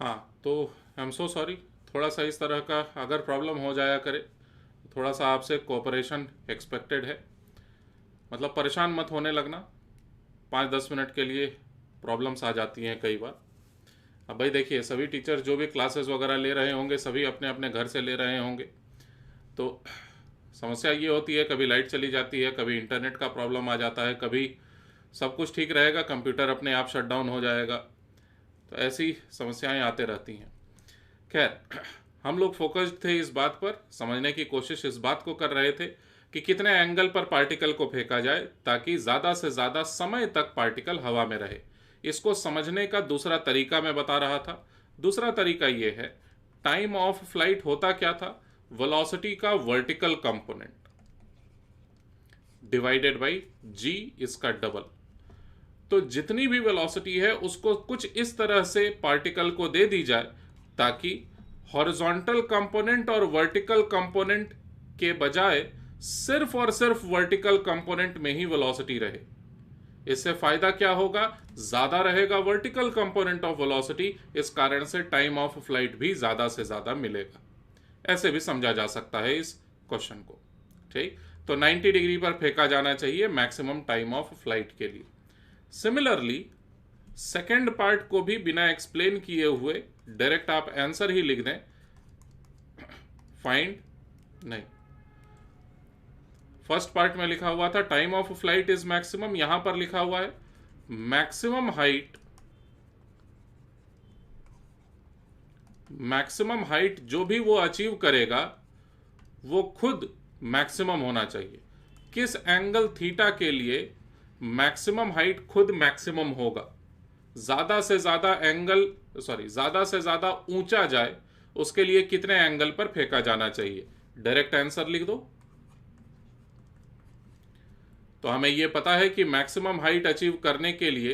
हाँ, तो I am so sorry. थोड़ा सा इस तरह का अगर प्रॉब्लम हो जाया करे, थोड़ा सा आपसे कोऑपरेशन एक्सपेक्टेड है। मतलब परेशान मत होने लगना, 5-10 मिनट के लिए प्रॉब्लम्स आ जाती हैं कई बार। अब भाई देखिए, सभी टीचर जो भी क्लासेस वगैरह ले रहे होंगे सभी अपने अपने घर से ले रहे होंगे, तो समस्या ये होती है कभी लाइट चली जाती है, कभी इंटरनेट का प्रॉब्लम आ जाता है, कभी सब कुछ ठीक रहेगा कंप्यूटर अपने आप शट डाउन हो जाएगा। तो ऐसी समस्याएं आते रहती हैं। खैर, हम लोग फोकस्ड थे इस बात पर, समझने की कोशिश इस बात को कर रहे थे कि कितने एंगल पर पार्टिकल को फेंका जाए ताकि ज़्यादा से ज़्यादा समय तक पार्टिकल हवा में रहे। इसको समझने का दूसरा तरीका मैं बता रहा था। दूसरा तरीका ये है, टाइम ऑफ फ्लाइट होता क्या था, वेलोसिटी का वर्टिकल कंपोनेंट डिवाइडेड बाई जी, इसका डबल। तो जितनी भी वेलोसिटी है उसको कुछ इस तरह से पार्टिकल को दे दी जाए ताकि हॉरिजॉन्टल कंपोनेंट और वर्टिकल कंपोनेंट के बजाय सिर्फ और सिर्फ वर्टिकल कंपोनेंट में ही वेलोसिटी रहे। इससे फायदा क्या होगा, ज्यादा रहेगा वर्टिकल कंपोनेंट ऑफ वेलोसिटी, इस कारण से टाइम ऑफ फ्लाइट भी ज्यादा से ज्यादा मिलेगा। ऐसे भी समझा जा सकता है इस क्वेश्चन को। ठीक, तो 90 डिग्री पर फेंका जाना चाहिए मैक्सिमम टाइम ऑफ फ्लाइट के लिए। सिमिलरली सेकेंड पार्ट को भी बिना एक्सप्लेन किए हुए डायरेक्ट आप आंसर ही लिख दें। फाइंड, नहीं, फर्स्ट पार्ट में लिखा हुआ था time of flight is maximum, यहां पर लिखा हुआ है मैक्सिमम हाइट। मैक्सिमम हाइट जो भी वो अचीव करेगा वो खुद मैक्सिमम होना चाहिए। किस एंगल थीटा के लिए मैक्सिमम हाइट खुद मैक्सिमम होगा, ज्यादा से ज्यादा एंगल, सॉरी, ज्यादा से ज्यादा ऊंचा जाए उसके लिए कितने एंगल पर फेंका जाना चाहिए, डायरेक्ट आंसर लिख दो। तो हमें यह पता है कि मैक्सिमम हाइट अचीव करने के लिए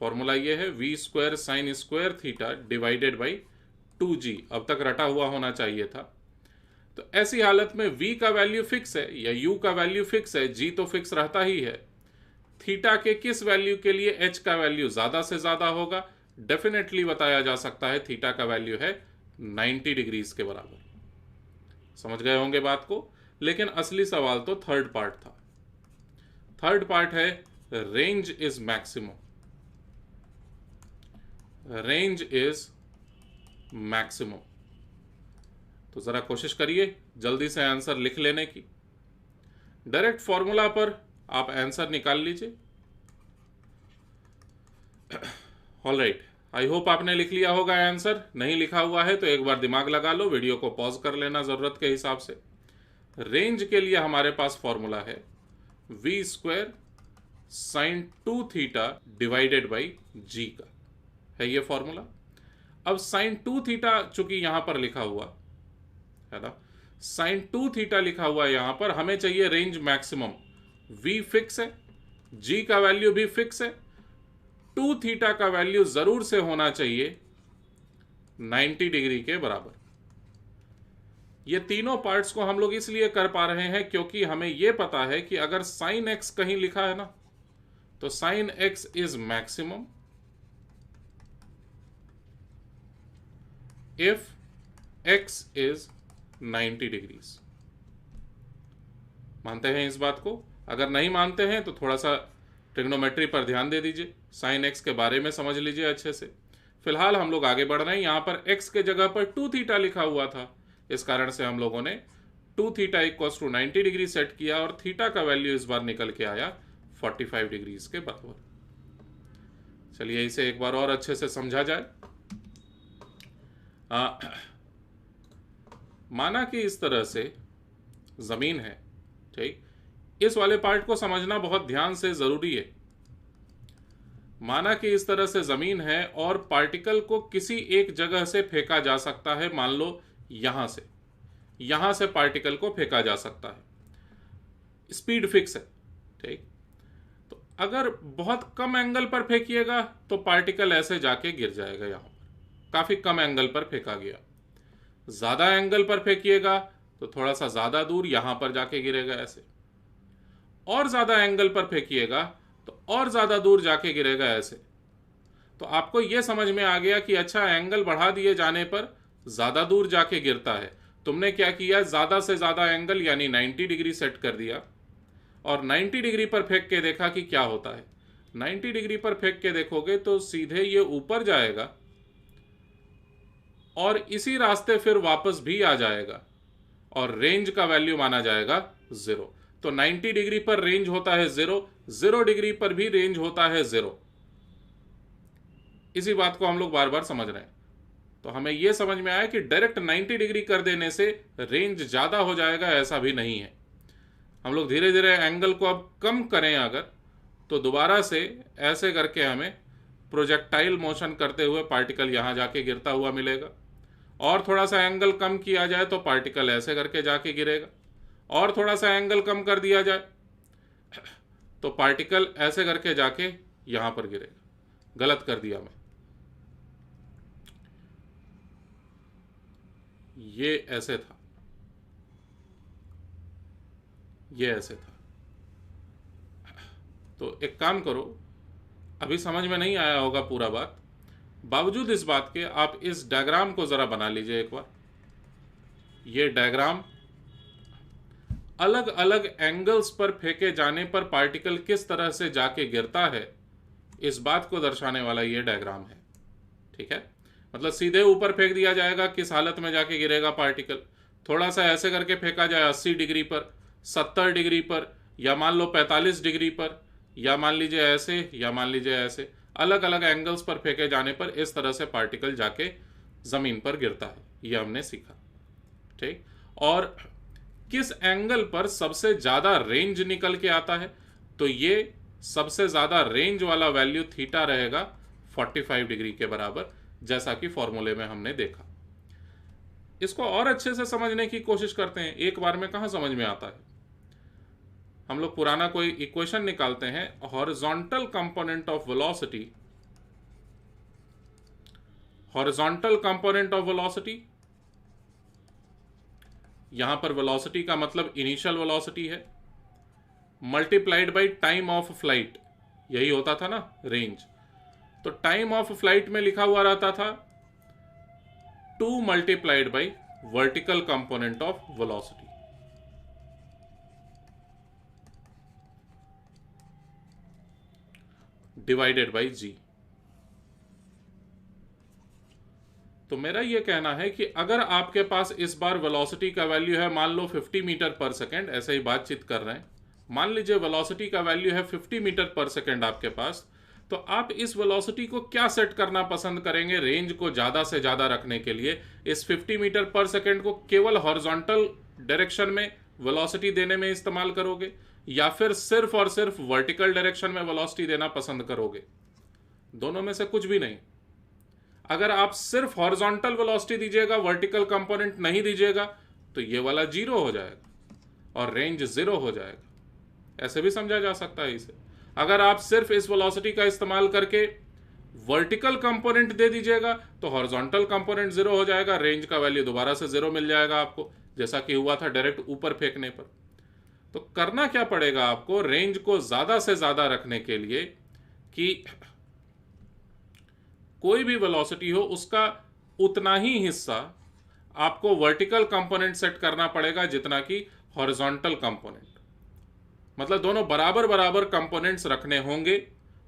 फॉर्मूला ये है v square sine square theta divided by 2g। अब तक रटा हुआ होना चाहिए था। तो ऐसी हालत में v का वैल्यू फिक्स है या u का वैल्यू फिक्स है, g तो फिक्स रहता ही है। थीटा के किस वैल्यू के लिए h का वैल्यू ज्यादा से ज्यादा होगा, डेफिनेटली बताया जा सकता है थीटा का वैल्यू है 90 डिग्रीज के बराबर। समझ गए होंगे बात को। लेकिन असली सवाल तो थर्ड पार्ट था। थर्ड पार्ट है range is maximum. Range is maximum. तो जरा कोशिश करिए जल्दी से आंसर लिख लेने की। डायरेक्ट फॉर्मूला पर आप आंसर निकाल लीजिए। ऑलराइट, आई होप आपने लिख लिया होगा आंसर। नहीं लिखा हुआ है तो एक बार दिमाग लगा लो, वीडियो को पॉज कर लेना जरूरत के हिसाब से। रेंज के लिए हमारे पास फॉर्मूला है v square sine 2 theta divided by g का है ये फॉर्मूला। अब साइन 2 थीटा चूंकि यहां पर लिखा हुआ है ना, साइन 2 थीटा लिखा हुआ है यहां पर, हमें चाहिए रेंज मैक्सिमम। v फिक्स है, g का वैल्यू भी फिक्स है, 2 थीटा का वैल्यू जरूर से होना चाहिए 90 डिग्री के बराबर। ये तीनों पार्ट्स को हम लोग इसलिए कर पा रहे हैं क्योंकि हमें यह पता है कि अगर साइन x कहीं लिखा है ना, तो sine x is maximum if x is 90 degrees. मानते हैं इस बात को? अगर नहीं मानते हैं तो थोड़ा सा ट्रिग्नोमेट्री पर ध्यान दे दीजिए, साइन एक्स के बारे में समझ लीजिए अच्छे से। फिलहाल हम लोग आगे बढ़ रहे हैं। यहां पर x के जगह पर 2 थीटा लिखा हुआ था, इस कारण से हम लोगों ने 2 theta equals to 90 degree set किया और थीटा का वैल्यू इस बार निकल के आया 45 डिग्रीज के बराबर। चलिए इसे एक बार और अच्छे से समझा जाए। माना कि इस तरह से जमीन है, ठीक, इस वाले पार्ट को समझना बहुत ध्यान से जरूरी है। माना कि इस तरह से जमीन है और पार्टिकल को किसी एक जगह से फेंका जा सकता है। मान लो यहां से पार्टिकल को फेंका जा सकता है, स्पीड फिक्स है, ठीक। तो अगर बहुत कम एंगल पर फेंकिएगा तो पार्टिकल ऐसे जाके गिर जाएगा, यहां पर काफी कम एंगल पर फेंका गया। ज्यादा एंगल पर फेंकिएगा तो थोड़ा सा ज्यादा दूर यहां पर जाके गिरेगा ऐसे, और ज्यादा एंगल पर फेंकिएगा तो और ज्यादा दूर जाके गिरेगा ऐसे। तो आपको यह समझ में आ गया कि अच्छा, एंगल बढ़ा दिए जाने पर ज्यादा दूर जाके गिरता है। तुमने क्या किया, ज्यादा से ज्यादा एंगल यानी 90 डिग्री सेट कर दिया और 90 डिग्री पर फेंक के देखा कि क्या होता है। 90 डिग्री पर फेंक के देखोगे तो सीधे ये ऊपर जाएगा और इसी रास्ते फिर वापस भी आ जाएगा और रेंज का वैल्यू माना जाएगा 0। तो 90 डिग्री पर रेंज होता है 0, 0 डिग्री पर भी रेंज होता है 0। इसी बात को हम लोग बार बार समझ रहे हैं। तो हमें यह समझ में आया कि डायरेक्ट 90 डिग्री कर देने से रेंज ज्यादा हो जाएगा, ऐसा भी नहीं है। हम लोग धीरे धीरे एंगल को अब कम करें अगर, तो दोबारा से ऐसे करके हमें प्रोजेक्टाइल मोशन करते हुए पार्टिकल यहां जाके गिरता हुआ मिलेगा। और थोड़ा सा एंगल कम किया जाए तो पार्टिकल ऐसे करके जाके गिरेगा। और थोड़ा सा एंगल कम कर दिया जाए तो पार्टिकल ऐसे करके जाके यहां पर गिरेगा। गलत कर दिया मैं, ये ऐसे था, ये ऐसे था। तो एक काम करो, अभी समझ में नहीं आया होगा पूरा बात, बावजूद इस बात के आप इस डायग्राम को जरा बना लीजिए एक बार। ये डायग्राम अलग अलग एंगल्स पर फेंके जाने पर पार्टिकल किस तरह से जाके गिरता है, इस बात को दर्शाने वाला ये डायग्राम है। ठीक है, मतलब सीधे ऊपर फेंक दिया जाएगा, किस हालत में जाके गिरेगा पार्टिकल। थोड़ा सा ऐसे करके फेंका जाए 80 डिग्री पर, 70 डिग्री पर, या मान लो 45 डिग्री पर, या मान लीजिए ऐसे, या मान लीजिए ऐसे। अलग अलग एंगल्स पर फेंके जाने पर इस तरह से पार्टिकल जाके जमीन पर गिरता है, ये हमने सीखा। ठीक, और किस एंगल पर सबसे ज्यादा रेंज निकल के आता है, तो ये सबसे ज्यादा रेंज वाला वैल्यू थीटा रहेगा 45 डिग्री के बराबर, जैसा कि फॉर्मूले में हमने देखा। इसको और अच्छे से समझने की कोशिश करते हैं, एक बार में कहां समझ में आता है। हम लोग पुराना कोई इक्वेशन निकालते हैं, horizontal component of velocity, horizontal component of velocity, यहां पर वेलोसिटी का मतलब इनिशियल वेलोसिटी है, multiplied by time of flight, यही होता था ना रेंज। तो टाइम ऑफ फ्लाइट में लिखा हुआ रहता था 2 multiplied by vertical component of velocity. Divided by g. तो मेरा यह कहना है कि अगर आपके पास इस बार वेलोसिटी का वैल्यू है मान लो 50 मीटर पर सेकेंड, ऐसे ही बातचीत कर रहे हैं, मान लीजिए वेलोसिटी का वैल्यू है 50 मीटर पर सेकेंड आपके पास, तो आप इस वेलोसिटी को क्या सेट करना पसंद करेंगे रेंज को ज्यादा से ज्यादा रखने के लिए? इस 50 मीटर पर सेकेंड को केवल हॉरिजॉन्टल डायरेक्शन में वेलोसिटी देने में इस्तेमाल करोगे, या फिर सिर्फ और सिर्फ वर्टिकल डायरेक्शन में वेलोसिटी देना पसंद करोगे? दोनों में से कुछ भी नहीं। अगर आप सिर्फ हॉरिजॉन्टल वेलोसिटी दीजिएगा, वर्टिकल कंपोनेंट नहीं दीजिएगा, तो ये वाला 0 हो जाएगा और रेंज 0 हो जाएगा। ऐसे भी समझा जा सकता है इसे। अगर आप सिर्फ इस वेलोसिटी का इस्तेमाल करके वर्टिकल कंपोनेंट दे दीजिएगा तो हॉरिजॉन्टल कंपोनेंट 0 हो जाएगा, रेंज का वैल्यू दोबारा से 0 मिल जाएगा आपको, जैसा कि हुआ था डायरेक्ट ऊपर फेंकने पर। तो करना क्या पड़ेगा आपको रेंज को ज्यादा से ज्यादा रखने के लिए कि कोई भी वेलोसिटी हो उसका उतना ही हिस्सा आपको वर्टिकल कंपोनेंट सेट करना पड़ेगा जितना कि हॉरिजॉन्टल कंपोनेंट। मतलब दोनों बराबर बराबर कंपोनेंट्स रखने होंगे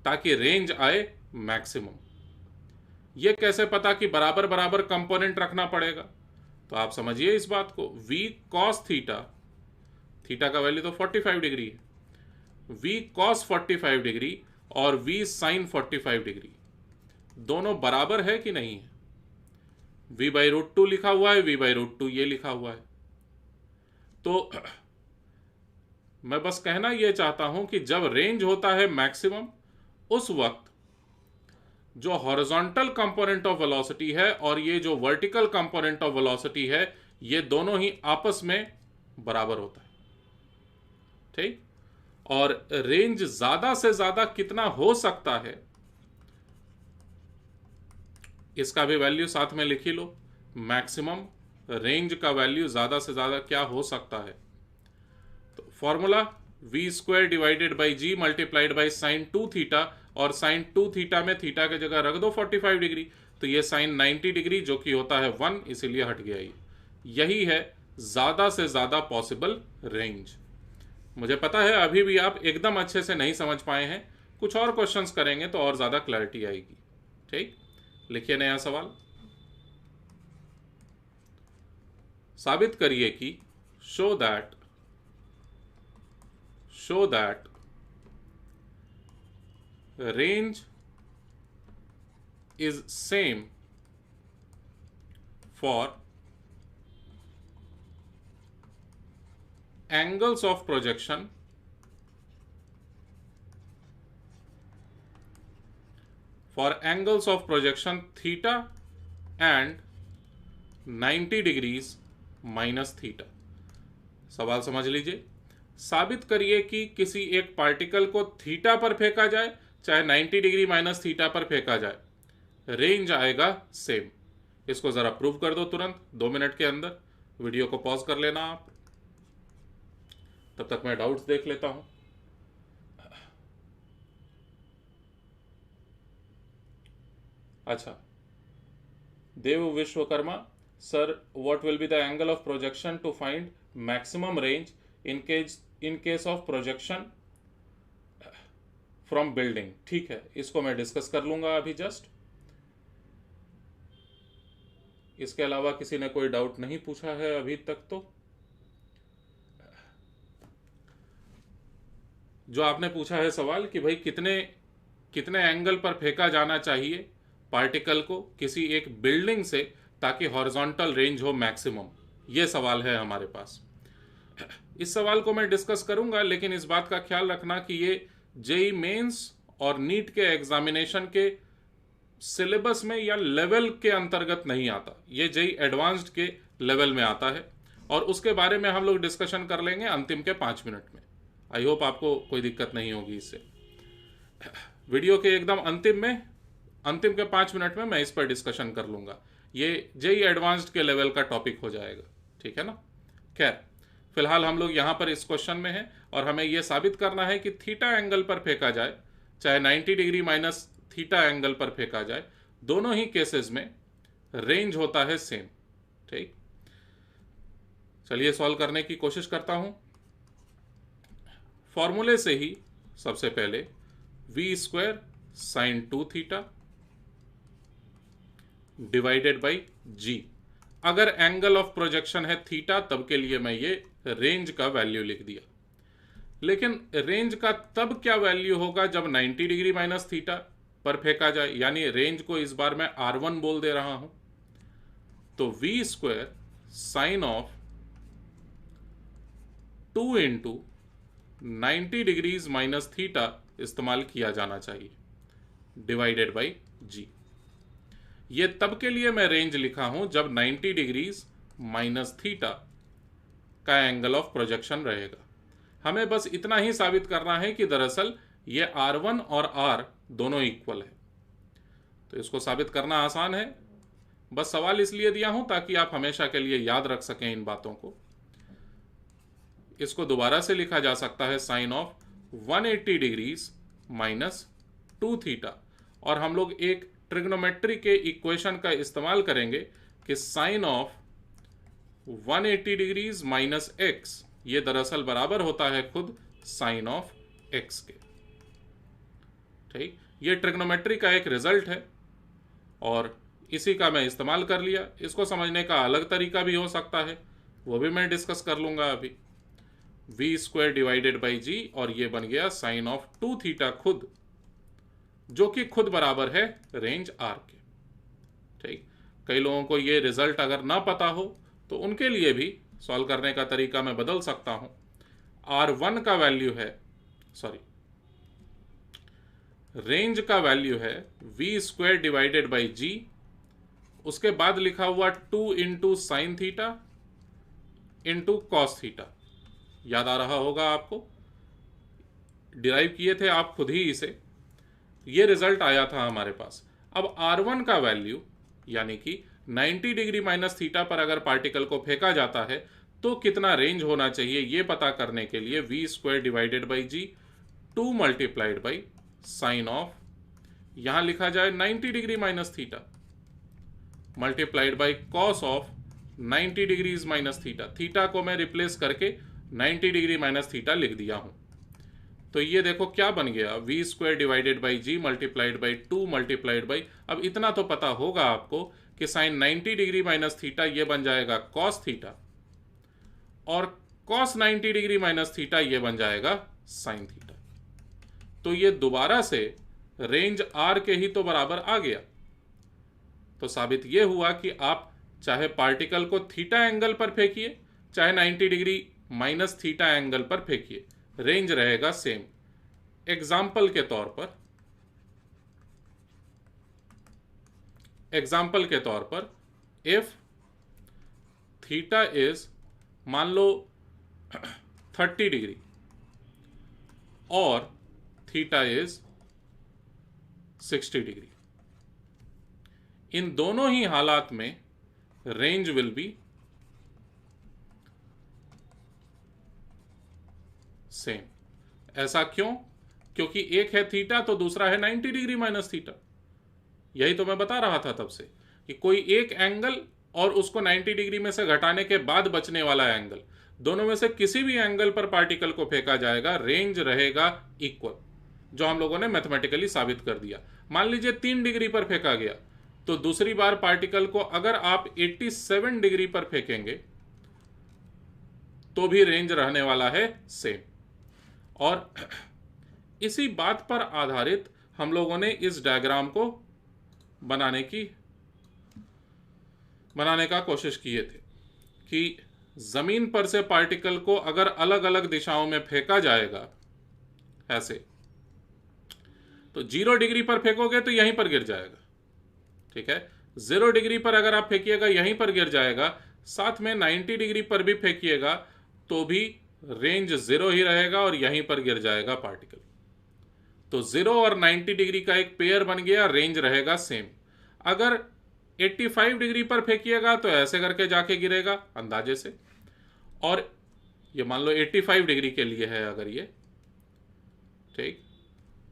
ताकि रेंज आए मैक्सिमम। यह कैसे पता कि बराबर बराबर कंपोनेंट रखना पड़ेगा? तो आप समझिए इस बात को, v cos थीटा, थीटा का वैल्यू तो 45 डिग्री है, v cos 45 डिग्री और v sin 45 डिग्री दोनों बराबर है कि नहीं है? v/√2 लिखा हुआ है, v/√2 ये लिखा हुआ है। तो मैं बस कहना यह चाहता हूं कि जब रेंज होता है मैक्सिमम, उस वक्त जो हॉरिजॉन्टल कंपोनेंट ऑफ वेलोसिटी है और ये जो वर्टिकल कंपोनेंट ऑफ वेलोसिटी है, ये दोनों ही आपस में बराबर होता है। ठीक, और रेंज ज्यादा से ज्यादा कितना हो सकता है इसका भी वैल्यू साथ में लिख ही लो। मैक्सिमम रेंज का वैल्यू ज्यादा से ज्यादा क्या हो सकता है? तो formula v² divided by g multiplied by sign 2 theta और साइन 2 थीटा में थीटा की जगह रख दो 45 डिग्री, तो ये साइन 90 डिग्री जो कि होता है 1, इसीलिए हट गया ये। यही है ज़्यादा से ज़्यादा पॉसिबल रेंज। मुझे पता है अभी भी आप एकदम अच्छे से नहीं समझ पाए हैं, कुछ और क्वेश्चंस करेंगे तो और ज़्यादा क्लैरिटी आएगी। ठीक, लिखिए नया सवाल। साबित करिए कि show that range is same for angles of projection theta and 90 degrees minus theta. सवाल समझ लीजिए, साबित करिए कि किसी एक पार्टिकल को थीटा पर फेंका जाए चाहे 90 डिग्री माइनस थीटा पर फेंका जाए, रेंज आएगा सेम। इसको जरा प्रूव कर दो तुरंत 2 मिनट के अंदर। वीडियो को पॉज कर लेना आप, तब तक मैं डाउट्स देख लेता हूं। अच्छा, Dev Vishwakarma sir, what will be the angle of projection to find maximum range in case of projection from building. ठीक है, इसको मैं डिस्कस कर लूंगा अभी जस्ट। इसके अलावा किसी ने कोई डाउट नहीं पूछा है अभी तक। तो जो आपने पूछा है सवाल कि भाई कितने एंगल पर फेंका जाना चाहिए पार्टिकल को किसी एक बिल्डिंग से ताकि हॉरिजॉन्टल रेंज हो मैक्सिमम, ये सवाल है हमारे पास। इस सवाल को मैं डिस्कस करूंगा, लेकिन इस बात का ख्याल रखना कि ये जेई मेंस और नीट के एग्जामिनेशन के सिलेबस में या लेवल के अंतर्गत नहीं आता, ये जेई एडवांस्ड के लेवल में आता है, और उसके बारे में हम लोग डिस्कशन कर लेंगे अंतिम के 5 मिनट में। आई होप आपको कोई दिक्कत नहीं होगी इससे। वीडियो के एकदम अंतिम के 5 मिनट में मैं इस पर डिस्कशन कर लूंगा। ये जेई एडवांस्ड के लेवल का टॉपिक हो जाएगा, ठीक है ना। खैर, फिलहाल हम लोग यहाँ पर इस क्वेश्चन में हैं और हमें यह साबित करना है कि थीटा एंगल पर फेंका जाए चाहे 90 डिग्री माइनस थीटा एंगल पर फेंका जाए, दोनों ही केसेस में रेंज होता है सेम। ठीक, चलिए सॉल्व करने की कोशिश करता हूं। फॉर्मूले से ही सबसे पहले v² sin 2 theta divided by g। अगर एंगल ऑफ प्रोजेक्शन है थीटा, तब के लिए मैं ये रेंज का वैल्यू लिख दिया। लेकिन रेंज का तब क्या वैल्यू होगा जब 90 डिग्री माइनस थीटा पर फेंका जाए, यानी रेंज को इस बार मैं R1 बोल दे रहा हूं। तो v² sine of 2 into 90 degrees minus theta इस्तेमाल किया जाना चाहिए डिवाइडेड बाई जी। ये तब के लिए मैं रेंज लिखा हूं जब 90 डिग्रीज माइनस थीटा का एंगल ऑफ प्रोजेक्शन रहेगा। हमें बस इतना ही साबित करना है कि दरअसल ये R1 और R दोनों इक्वल है। तो इसको साबित करना आसान है, बस सवाल इसलिए दिया हूं ताकि आप हमेशा के लिए याद रख सकें इन बातों को। इसको दोबारा से लिखा जा सकता है sine of 180 degrees minus 2 theta, और हम लोग एक ट्रिग्नोमेट्री के इक्वेशन का इस्तेमाल करेंगे कि sine of 180 degrees minus x ये दरअसल बराबर होता है खुद साइन ऑफ एक्स के। ठीक, ये ट्रिग्नोमेट्री का एक रिजल्ट है और इसी का मैं इस्तेमाल कर लिया। इसको समझने का अलग तरीका भी हो सकता है, वो भी मैं डिस्कस कर लूंगा अभी। v² डिवाइडेड बाई जी, और ये बन गया साइन ऑफ 2 थीटा खुद, जो कि खुद बराबर है रेंज R के। ठीक, कई लोगों को ये रिजल्ट अगर ना पता हो तो उनके लिए भी सॉल्व करने का तरीका मैं बदल सकता हूं। R1 का वैल्यू है, रेंज का वैल्यू है v² डिवाइडेड बाई जी, उसके बाद लिखा हुआ 2 into sine theta into cos theta. याद आ रहा होगा आपको, डिराइव किए थे आप खुद ही इसे, ये रिजल्ट आया था हमारे पास। अब R1 का वैल्यू यानी कि 90 डिग्री माइनस थीटा पर अगर पार्टिकल को फेंका जाता है तो कितना रेंज होना चाहिए, ये पता करने के लिए v² divided by g 2 multiplied by sine of यहां लिखा जाए 90 degree minus theta multiplied by cos of 90 degrees minus theta. Theta को मैं रिप्लेस करके 90 डिग्री माइनस थीटा लिख दिया हूं। तो ये देखो क्या बन गया, v square divided by g multiplied by 2 multiplied by, अब इतना तो पता होगा आपको कि साइन 90 डिग्री माइनस थीटा ये बन जाएगा कॉस थीटा, और कॉस 90 डिग्री माइनस थीटा ये बन जाएगा साइन थीटा। तो ये दोबारा से रेंज आर के ही तो बराबर आ गया। तो साबित ये हुआ कि आप चाहे पार्टिकल को थीटा एंगल पर फेंकिए, चाहे 90 डिग्री माइनस थीटा एंगल पर फेंकिए, रेंज रहेगा सेम। एग्जाम्पल के तौर पर इफ थीटा इज मान लो 30 डिग्री और थीटा इज 60 डिग्री, इन दोनों ही हालात में रेंज विल बी सेम। ऐसा क्यों? क्योंकि एक है थीटा तो दूसरा है 90 डिग्री माइनस थीटा। यही तो मैं बता रहा था तब से कि कोई एक एंगल और उसको 90 डिग्री में से घटाने के बाद बचने वाला एंगल, दोनों में से किसी भी एंगल पर पार्टिकल को फेंका जाएगा, रेंज रहेगा इक्वल, जो हम लोगों ने मैथमेटिकली साबित कर दिया। मान लीजिए 3 डिग्री पर फेंका गया, तो दूसरी बार पार्टिकल को अगर आप 87 डिग्री पर फेंकेंगे तो भी रेंज रहने वाला है सेम। और इसी बात पर आधारित हम लोगों ने इस डायग्राम को बनाने का कोशिश किए थे कि जमीन पर से पार्टिकल को अगर अलग अलग दिशाओं में फेंका जाएगा ऐसे, तो 0 डिग्री पर फेंकोगे तो यहीं पर गिर जाएगा, ठीक है। 0 डिग्री पर अगर आप फेंकिएगा यहीं पर गिर जाएगा, साथ में 90 डिग्री पर भी फेंकिएगा तो भी रेंज 0 ही रहेगा और यहीं पर गिर जाएगा पार्टिकल। तो 0 और 90 डिग्री का एक पेयर बन गया, रेंज रहेगा सेम। अगर 85 डिग्री पर फेंकिएगा तो ऐसे करके जाके गिरेगा अंदाजे से, और ये मान लो 85 डिग्री के लिए है अगर ये, ठीक,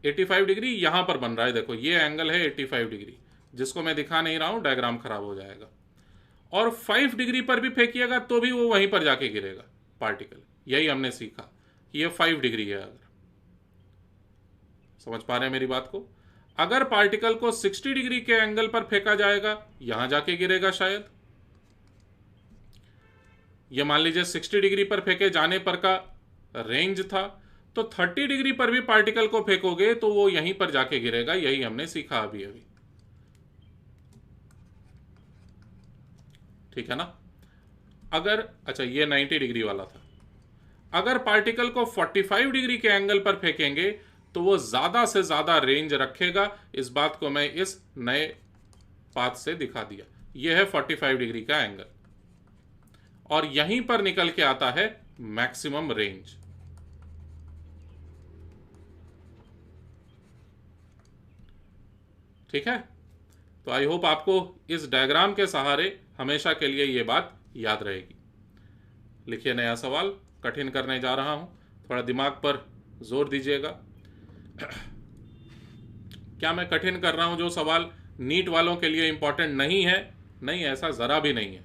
85 डिग्री यहां पर बन रहा है, देखो ये एंगल है 85 डिग्री, जिसको मैं दिखा नहीं रहा हूं, डायग्राम खराब हो जाएगा। और 5 डिग्री पर भी फेंकिएगा तो भी वो वहीं पर जाके गिरेगा पार्टिकल। यही हमने सीखा कि ये 5 डिग्री है। अगर समझ पा रहे हैं मेरी बात को, अगर पार्टिकल को 60 डिग्री के एंगल पर फेंका जाएगा यहां जाके गिरेगा शायद। ये मान लीजिए 60 डिग्री पर फेंके जाने पर का रेंज था, तो 30 डिग्री पर भी पार्टिकल को फेंकोगे तो वो यहीं पर जाके गिरेगा। यही हमने सीखा अभी अभी, ठीक है ना। अगर अच्छा ये 90 डिग्री वाला था, अगर पार्टिकल को 45 डिग्री के एंगल पर फेंकेंगे तो वो ज्यादा से ज्यादा रेंज रखेगा। इस बात को मैं इस नए पाथ से दिखा दिया। यह है 45 डिग्री का एंगल और यहीं पर निकल के आता है मैक्सिमम रेंज। ठीक है, तो आई होप आपको इस डायग्राम के सहारे हमेशा के लिए यह बात याद रहेगी। लिखिए नया सवाल, कठिन करने जा रहा हूं, थोड़ा दिमाग पर जोर दीजिएगा। क्या मैं कठिन कर रहा हूं जो सवाल नीट वालों के लिए इंपॉर्टेंट नहीं है? नहीं, ऐसा जरा भी नहीं है।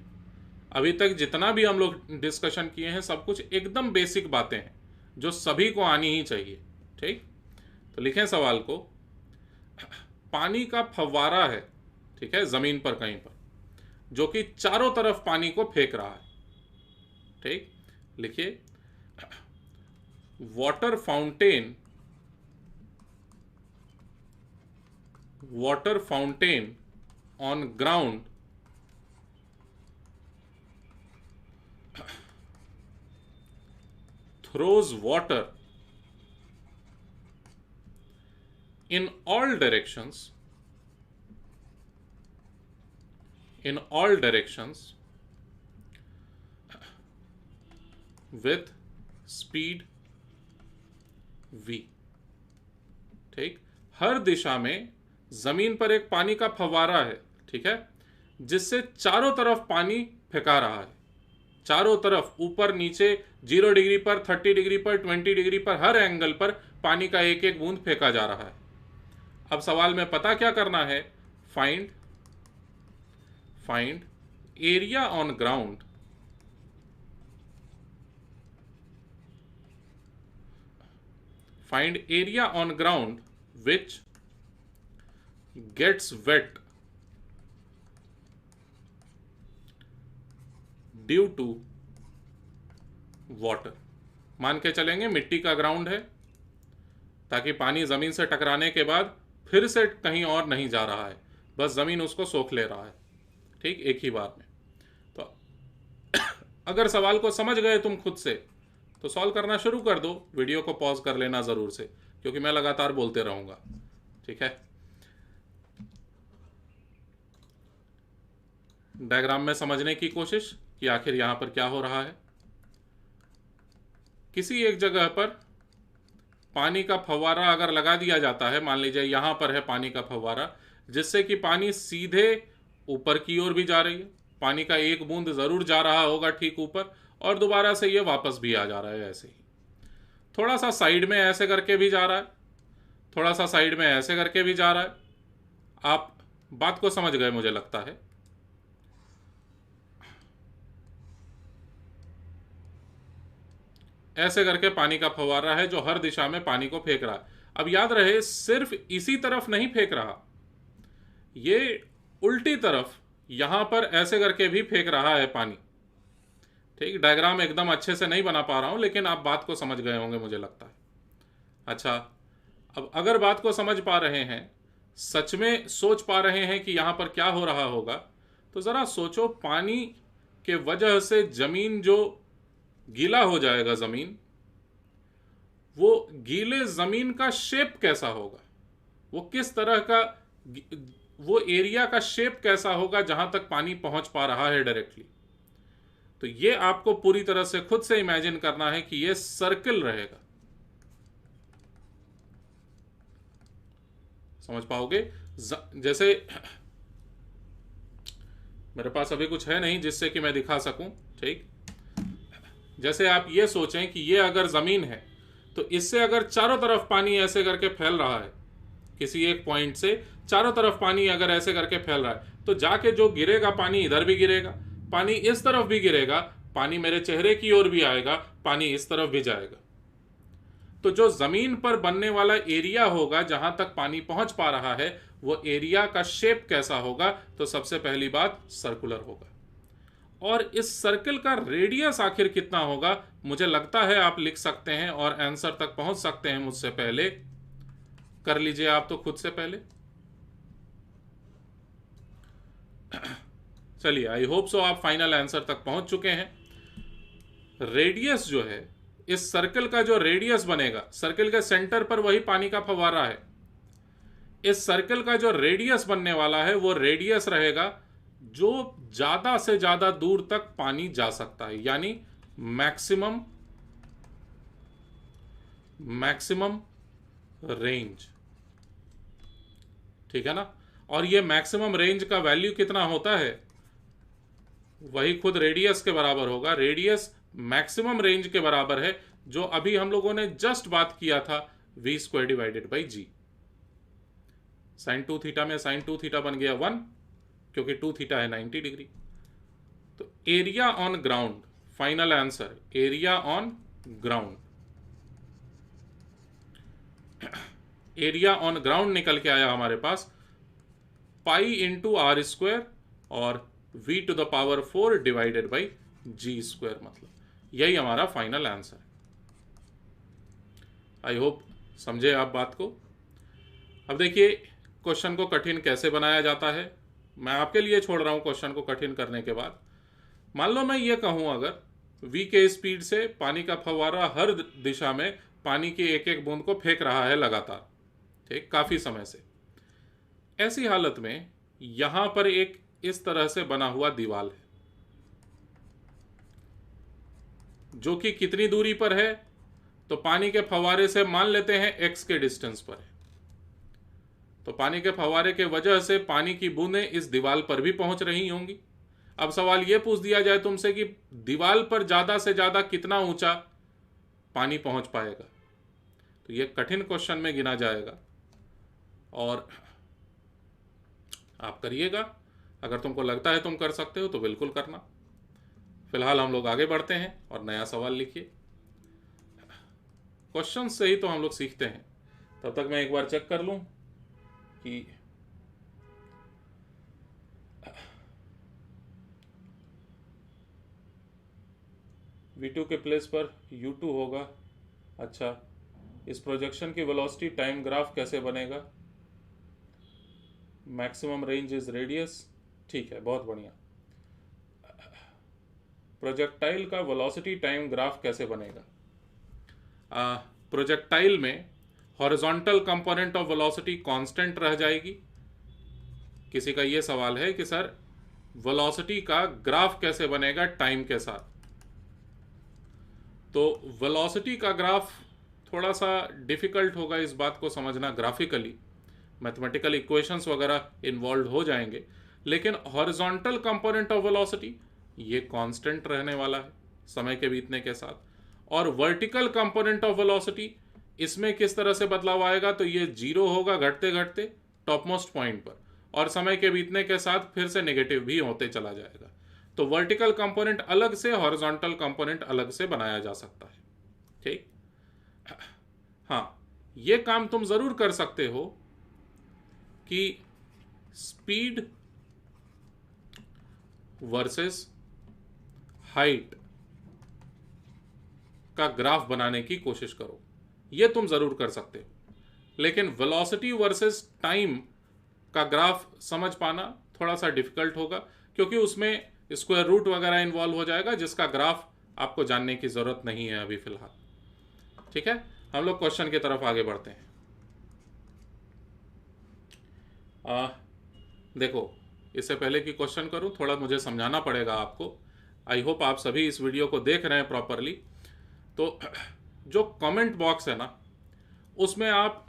अभी तक जितना भी हम लोग डिस्कशन किए हैं सब कुछ एकदम बेसिक बातें हैं जो सभी को आनी ही चाहिए। ठीक, तो लिखें सवाल को, पानी का फव्वारा है, ठीक है, जमीन पर कहीं पर, जो कि चारों तरफ पानी को फेंक रहा है। ठीक, लिखिए water fountain on ground throws water in all directions with speed v। ठीक, हर दिशा में जमीन पर एक पानी का फव्वारा है, ठीक है, जिससे चारों तरफ पानी फेंका रहा है। चारों तरफ, ऊपर नीचे, 0 डिग्री पर, 30 डिग्री पर, 20 डिग्री पर, हर एंगल पर पानी का एक एक बूंद फेंका जा रहा है। अब सवाल में पता क्या करना है, find area on ground find area on ground which gets wet due to water। मान के चलेंगे मिट्टी का ग्राउंड है, ताकि पानी जमीन से टकराने के बाद फिर से कहीं और नहीं जा रहा है, बस जमीन उसको सोख ले रहा है, ठीक, एक ही बार में। तो अगर सवाल को समझ गए तुम खुद से तो सॉल्व करना शुरू कर दो, वीडियो को पॉज कर लेना जरूर से, क्योंकि मैं लगातार बोलते रहूंगा, ठीक है। डायग्राम में समझने की कोशिश कि आखिर यहां पर क्या हो रहा है। किसी एक जगह पर पानी का फव्वारा अगर लगा दिया जाता है, मान लीजिए यहां पर है पानी का फव्वारा, जिससे कि पानी सीधे ऊपर की ओर भी जा रही है, पानी का एक बूंद जरूर जा रहा होगा ठीक ऊपर, और दोबारा से ये वापस भी आ जा रहा है ऐसे ही। थोड़ा सा साइड में ऐसे करके भी जा रहा है, थोड़ा सा साइड में ऐसे करके भी जा रहा है। आप बात को समझ गए मुझे लगता है। ऐसे करके पानी का फव्वारा है जो हर दिशा में पानी को फेंक रहा है। अब याद रहे, सिर्फ इसी तरफ नहीं फेंक रहा, ये उल्टी तरफ यहां पर ऐसे करके भी फेंक रहा है पानी, ठीक। डायग्राम एकदम अच्छे से नहीं बना पा रहा हूं, लेकिन आप बात को समझ गए होंगे मुझे लगता है। अच्छा, अब अगर बात को समझ पा रहे हैं, सच में सोच पा रहे हैं कि यहां पर क्या हो रहा होगा, तो जरा सोचो, पानी के वजह से जमीन जो गीला हो जाएगा, जमीन, वो गीले जमीन का शेप कैसा होगा, वो किस तरह का, वो एरिया का शेप कैसा होगा जहां तक पानी पहुंच पा रहा है डायरेक्टली। तो ये आपको पूरी तरह से खुद से इमेजिन करना है कि ये सर्कल रहेगा। समझ पाओगे? जैसे मेरे पास अभी कुछ है नहीं जिससे कि मैं दिखा सकूं, ठीक। जैसे आप ये सोचें कि ये अगर जमीन है, तो इससे अगर चारों तरफ पानी ऐसे करके फैल रहा है, किसी एक पॉइंट से चारों तरफ पानी अगर ऐसे करके फैल रहा है, तो जाके जो गिरेगा पानी इधर भी गिरेगा, पानी इस तरफ भी गिरेगा, पानी मेरे चेहरे की ओर भी आएगा, पानी इस तरफ भी जाएगा। तो जो जमीन पर बनने वाला एरिया होगा जहां तक पानी पहुंच पा रहा है, वो एरिया का शेप कैसा होगा? तो सबसे पहली बात सर्कुलर होगा। और इस सर्कल का रेडियस आखिर कितना होगा, मुझे लगता है आप लिख सकते हैं और आंसर तक पहुंच सकते हैं मुझसे पहले। कर लीजिए आप तो खुद से पहले। चलिए, आई होप सो आप फाइनल आंसर तक पहुंच चुके हैं। रेडियस जो है, इस सर्कल का जो रेडियस बनेगा, सर्कल के सेंटर पर वही पानी का फव्वारा है, इस सर्कल का जो रेडियस बनने वाला है वो रेडियस रहेगा जो ज्यादा से ज्यादा दूर तक पानी जा सकता है, यानी मैक्सिमम रेंज, ठीक है ना। और ये मैक्सिमम रेंज का वैल्यू कितना होता है, वही खुद रेडियस के बराबर होगा। रेडियस मैक्सिमम रेंज के बराबर है, जो अभी हम लोगों ने जस्ट बात किया था, v² divided by g। Sine 2 theta में साइन 2 थीटा बन गया 1, क्योंकि 2 थीटा है 90 डिग्री। तो area on ground, final answer area on ground, area on ground निकल के आया हमारे पास पाई इंटू आर स्क्वायर और v to the power 4 divided by g², मतलब यही हमारा फाइनल आंसर है। आई होप समझे आप बात को। अब देखिए, क्वेश्चन को कठिन कैसे बनाया जाता है, मैं आपके लिए छोड़ रहा हूं क्वेश्चन को कठिन करने के बाद। मान लो मैं ये कहूं, अगर v के स्पीड से पानी का फव्वारा हर दिशा में पानी की एक एक बूंद को फेंक रहा है लगातार, ठीक, काफी समय से। ऐसी हालत में यहां पर एक इस तरह से बना हुआ दीवार है, जो कि कितनी दूरी पर है, तो पानी के फव्वारे से मान लेते हैं x के डिस्टेंस पर है। तो पानी के फव्वारे के वजह से पानी की बूंदें इस दीवार पर भी पहुंच रही होंगी। अब सवाल यह पूछ दिया जाए तुमसे कि दीवार पर ज्यादा से ज्यादा कितना ऊंचा पानी पहुंच पाएगा, तो यह कठिन क्वेश्चन में गिना जाएगा। और आप करिएगा। अगर तुमको लगता है तुम कर सकते हो तो बिल्कुल करना। फिलहाल हम लोग आगे बढ़ते हैं और नया सवाल लिखिए। क्वेश्चन से ही तो हम लोग सीखते हैं। तब तक मैं एक बार चेक कर लूं कि V2 के प्लेस पर U2 होगा। अच्छा, इस प्रोजेक्शन की वेलोसिटी टाइम ग्राफ कैसे बनेगा? Maximum range is radius. ठीक है, बहुत बढ़िया। प्रोजेक्टाइल का वेलोसिटी टाइम ग्राफ कैसे बनेगा? प्रोजेक्टाइल में horizontal component of velocity constant रह जाएगी। किसी का ये सवाल है कि सर वेलोसिटी का ग्राफ कैसे बनेगा टाइम के साथ? तो वेलोसिटी का ग्राफ थोड़ा सा डिफिकल्ट होगा इस बात को समझना ग्राफिकली, मैथमेटिकल इक्वेशंस वगैरह इन्वॉल्व हो जाएंगे। लेकिन हॉरिजॉन्टल कंपोनेंट ऑफ वेलोसिटी ये कांस्टेंट रहने वाला है समय के बीतने के साथ। और वर्टिकल कंपोनेंट ऑफ वेलोसिटी, इसमें किस तरह से बदलाव आएगा? तो ये जीरो होगा घटते घटते टॉप मोस्ट पॉइंट पर, और समय के बीतने के साथ फिर से नेगेटिव भी होते चला जाएगा। तो वर्टिकल कंपोनेंट अलग से, हॉरिजॉन्टल कंपोनेंट अलग से बनाया जा सकता है। ठीक, हाँ, ये काम तुम जरूर कर सकते हो कि स्पीड वर्सेस हाइट का ग्राफ बनाने की कोशिश करो। ये तुम जरूर कर सकते हो। लेकिन वेलोसिटी वर्सेस टाइम का ग्राफ समझ पाना थोड़ा सा डिफिकल्ट होगा, क्योंकि उसमें स्क्वायर रूट वगैरह इन्वॉल्व हो जाएगा, जिसका ग्राफ आपको जानने की जरूरत नहीं है अभी फिलहाल। ठीक है, हम लोग क्वेश्चन की तरफ आगे बढ़ते हैं। देखो, इससे पहले कि क्वेश्चन करूं, थोड़ा मुझे समझाना पड़ेगा आपको। आई होप आप सभी इस वीडियो को देख रहे हैं प्रॉपरली। तो जो कमेंट बॉक्स है ना, उसमें आप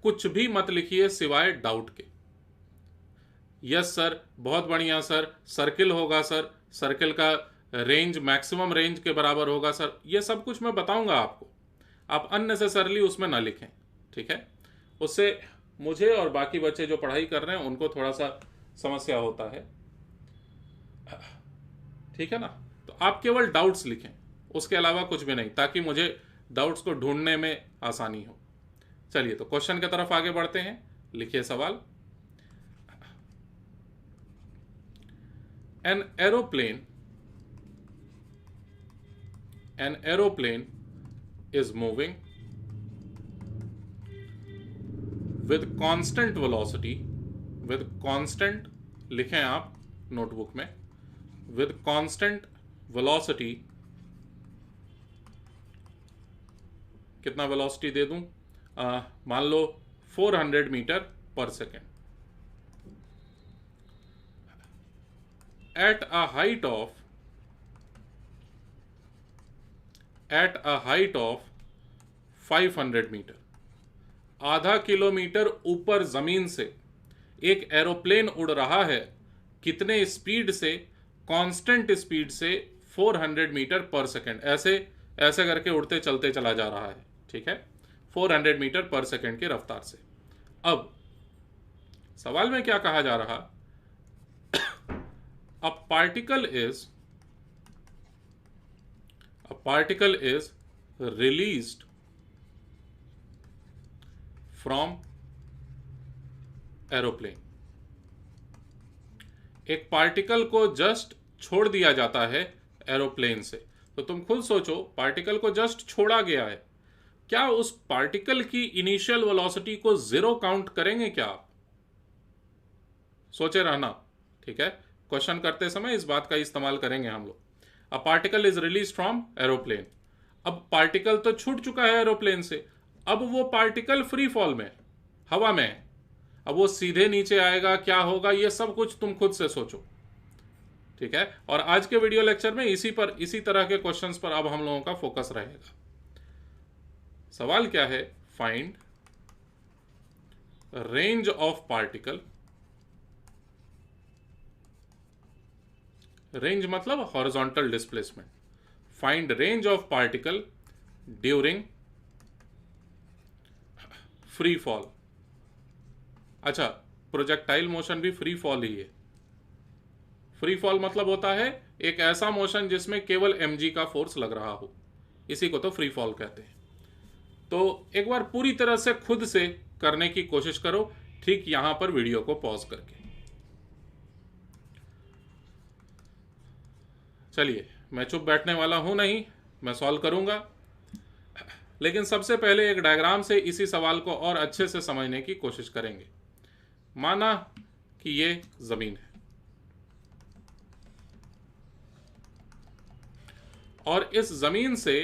कुछ भी मत लिखिए सिवाय डाउट के। यस सर, बहुत बढ़िया सर, सर्किल होगा सर, सर्किल का रेंज मैक्सिमम रेंज के बराबर होगा सर, ये सब कुछ मैं बताऊंगा आपको। आप अननेसेसरली उसमें ना लिखें, ठीक है? उससे मुझे और बाकी बच्चे जो पढ़ाई कर रहे हैं उनको थोड़ा सा समस्या होता है, ठीक है ना? तो आप केवल डाउट्स लिखें, उसके अलावा कुछ भी नहीं, ताकि मुझे डाउट्स को ढूंढने में आसानी हो। चलिए, तो क्वेश्चन की तरफ आगे बढ़ते हैं। लिखिए सवाल। An aeroplane is moving with constant velocity, with constant, लिखें आप नोटबुक में, with constant velocity, कितना वेलोसिटी दे दूं? मान लो 400 मीटर पर second, at a height of 500 metre, आधा किलोमीटर ऊपर जमीन से एक एरोप्लेन उड़ रहा है। कितने स्पीड से? कांस्टेंट स्पीड से 400 मीटर पर सेकेंड, ऐसे ऐसे करके उड़ते चलते चला जा रहा है, ठीक है? 400 मीटर पर सेकेंड की रफ्तार से। अब सवाल में क्या कहा जा रहा? A particle is released from aeroplane. एक पार्टिकल को जस्ट छोड़ दिया जाता है एरोप्लेन से। तो तुम खुद सोचो, पार्टिकल को जस्ट छोड़ा गया है, क्या उस पार्टिकल की इनिशियल वेलोसिटी को जीरो काउंट करेंगे क्या आप? सोचे रहना, ठीक है? क्वेश्चन करते समय इस बात का इस्तेमाल करेंगे हम लोग। A particle is release from aeroplane. अब पार्टिकल तो छूट चुका है एरोप्लेन से, अब वो पार्टिकल फ्री फॉल में, हवा में है। अब वो सीधे नीचे आएगा, क्या होगा, ये सब कुछ तुम खुद से सोचो, ठीक है? और आज के वीडियो लेक्चर में इसी तरह के क्वेश्चंस पर अब हम लोगों का फोकस रहेगा। सवाल क्या है? Find range of particle, range मतलब horizontal displacement, find range of particle during free fall. अच्छा, प्रोजेक्टाइल मोशन भी फ्री फॉल ही है। फ्री फॉल मतलब होता है एक ऐसा मोशन जिसमें केवल mg का फोर्स लग रहा हो, इसी को तो फ्री फॉल कहते हैं। तो एक बार पूरी तरह से खुद से करने की कोशिश करो, ठीक यहां पर वीडियो को पॉज करके। चलिए, मैं चुप बैठने वाला हूं नहीं, मैं सॉल्व करूंगा। लेकिन सबसे पहले एक डायग्राम से इसी सवाल को और अच्छे से समझने की कोशिश करेंगे। माना कि ये जमीन है और इस जमीन से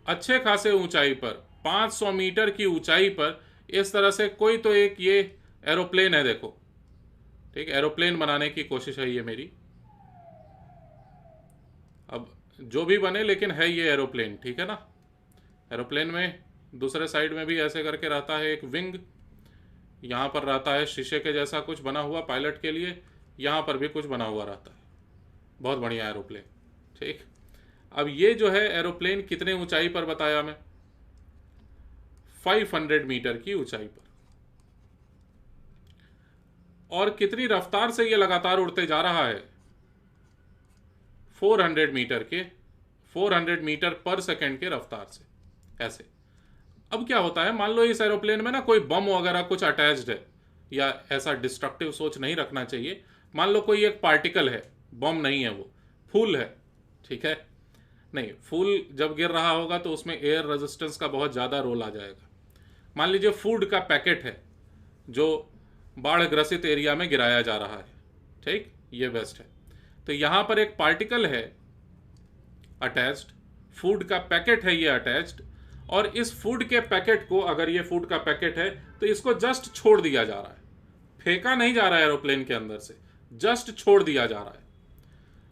अच्छे खासे ऊंचाई पर 500 मीटर की ऊंचाई पर इस तरह से कोई तो एक ये एरोप्लेन है, देखो, ठीक, एरोप्लेन बनाने की कोशिश है ये मेरी। अब जो भी बने, लेकिन है ये एरोप्लेन, ठीक है ना। एरोप्लेन में दूसरे साइड में भी ऐसे करके रहता है एक विंग, यहाँ पर रहता है शीशे के जैसा कुछ बना हुआ पायलट के लिए, यहाँ पर भी कुछ बना हुआ रहता है। बहुत बढ़िया एरोप्लेन, ठीक। अब ये जो है एरोप्लेन कितने ऊंचाई पर बताया मैं, 500 मीटर की ऊंचाई पर, और कितनी रफ्तार से ये लगातार उड़ते जा रहा है, 400 मीटर पर सेकेंड के रफ्तार से, ऐसे। अब क्या होता है, मान लो इस एरोप्लेन में ना कोई बम वगैरह कुछ अटैच्ड है, या ऐसा डिस्ट्रक्टिव सोच नहीं रखना चाहिए। मान लो कोई एक पार्टिकल है, बम नहीं है, वो फूल है, ठीक है। नहीं, फूल जब गिर रहा होगा तो उसमें एयर रेजिस्टेंस का बहुत ज़्यादा रोल आ जाएगा। मान लीजिए फूड का पैकेट है जो बाढ़ ग्रसित एरिया में गिराया जा रहा है, ठीक, ये बेस्ट है। तो यहां पर एक पार्टिकल है अटैच्ड, फूड का पैकेट है ये अटैच्ड, और इस फूड के पैकेट को, अगर ये फूड का पैकेट है तो इसको जस्ट छोड़ दिया जा रहा है, फेंका नहीं जा रहा है एरोप्लेन के अंदर से, जस्ट छोड़ दिया जा रहा है।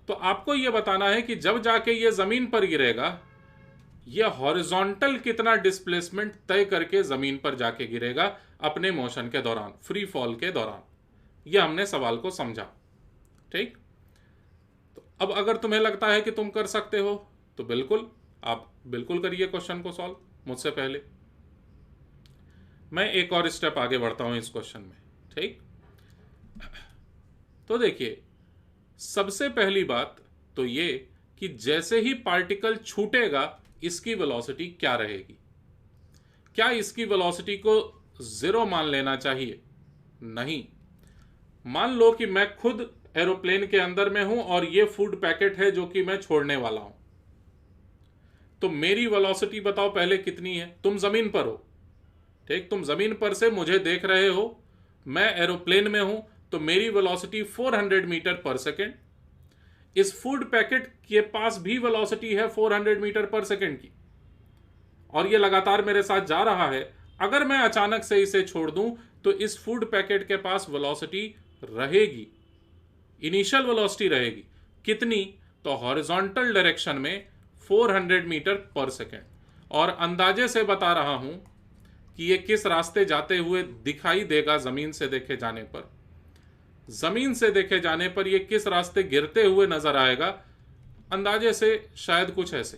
तो आपको यह बताना है कि जब जाके ये जमीन पर गिरेगा, ये हॉरिजॉन्टल कितना डिस्प्लेसमेंट तय करके जमीन पर जाके गिरेगा अपने मोशन के दौरान, फ्री फॉल के दौरान। यह हमने सवाल को समझा, ठीक। तो अब अगर तुम्हें लगता है कि तुम कर सकते हो तो बिल्कुल, आप बिल्कुल करिए क्वेश्चन को सॉल्व मुझसे पहले। मैं एक और स्टेप आगे बढ़ता हूं इस क्वेश्चन में, ठीक। तो देखिए, सबसे पहली बात तो ये कि जैसे ही पार्टिकल छूटेगा इसकी वेलोसिटी क्या रहेगी। क्या इसकी वेलोसिटी को 0 मान लेना चाहिए? नहीं। मान लो कि मैं खुद एरोप्लेन के अंदर में हूं और ये फूड पैकेट है जो कि मैं छोड़ने वाला हूं, तो मेरी वेलोसिटी बताओ पहले कितनी है। तुम जमीन पर हो, ठीक, तुम जमीन पर से मुझे देख रहे हो, मैं एरोप्लेन में हूं, तो मेरी वेलोसिटी 400 मीटर पर सेकेंड। इस फूड पैकेट के पास भी वेलोसिटी है 400 मीटर पर सेकेंड की, और ये लगातार मेरे साथ जा रहा है। अगर मैं अचानक से इसे छोड़ दूं तो इस फूड पैकेट के पास वेलोसिटी रहेगी, इनिशियल वेलोसिटी रहेगी कितनी, तो हॉरिजॉन्टल डायरेक्शन में 400 मीटर पर सेकेंड। और अंदाजे से बता रहा हूं कि ये किस रास्ते जाते हुए दिखाई देगा जमीन से देखे जाने पर। जमीन से देखे जाने पर ये किस रास्ते गिरते हुए नजर आएगा, अंदाजे से शायद कुछ ऐसे,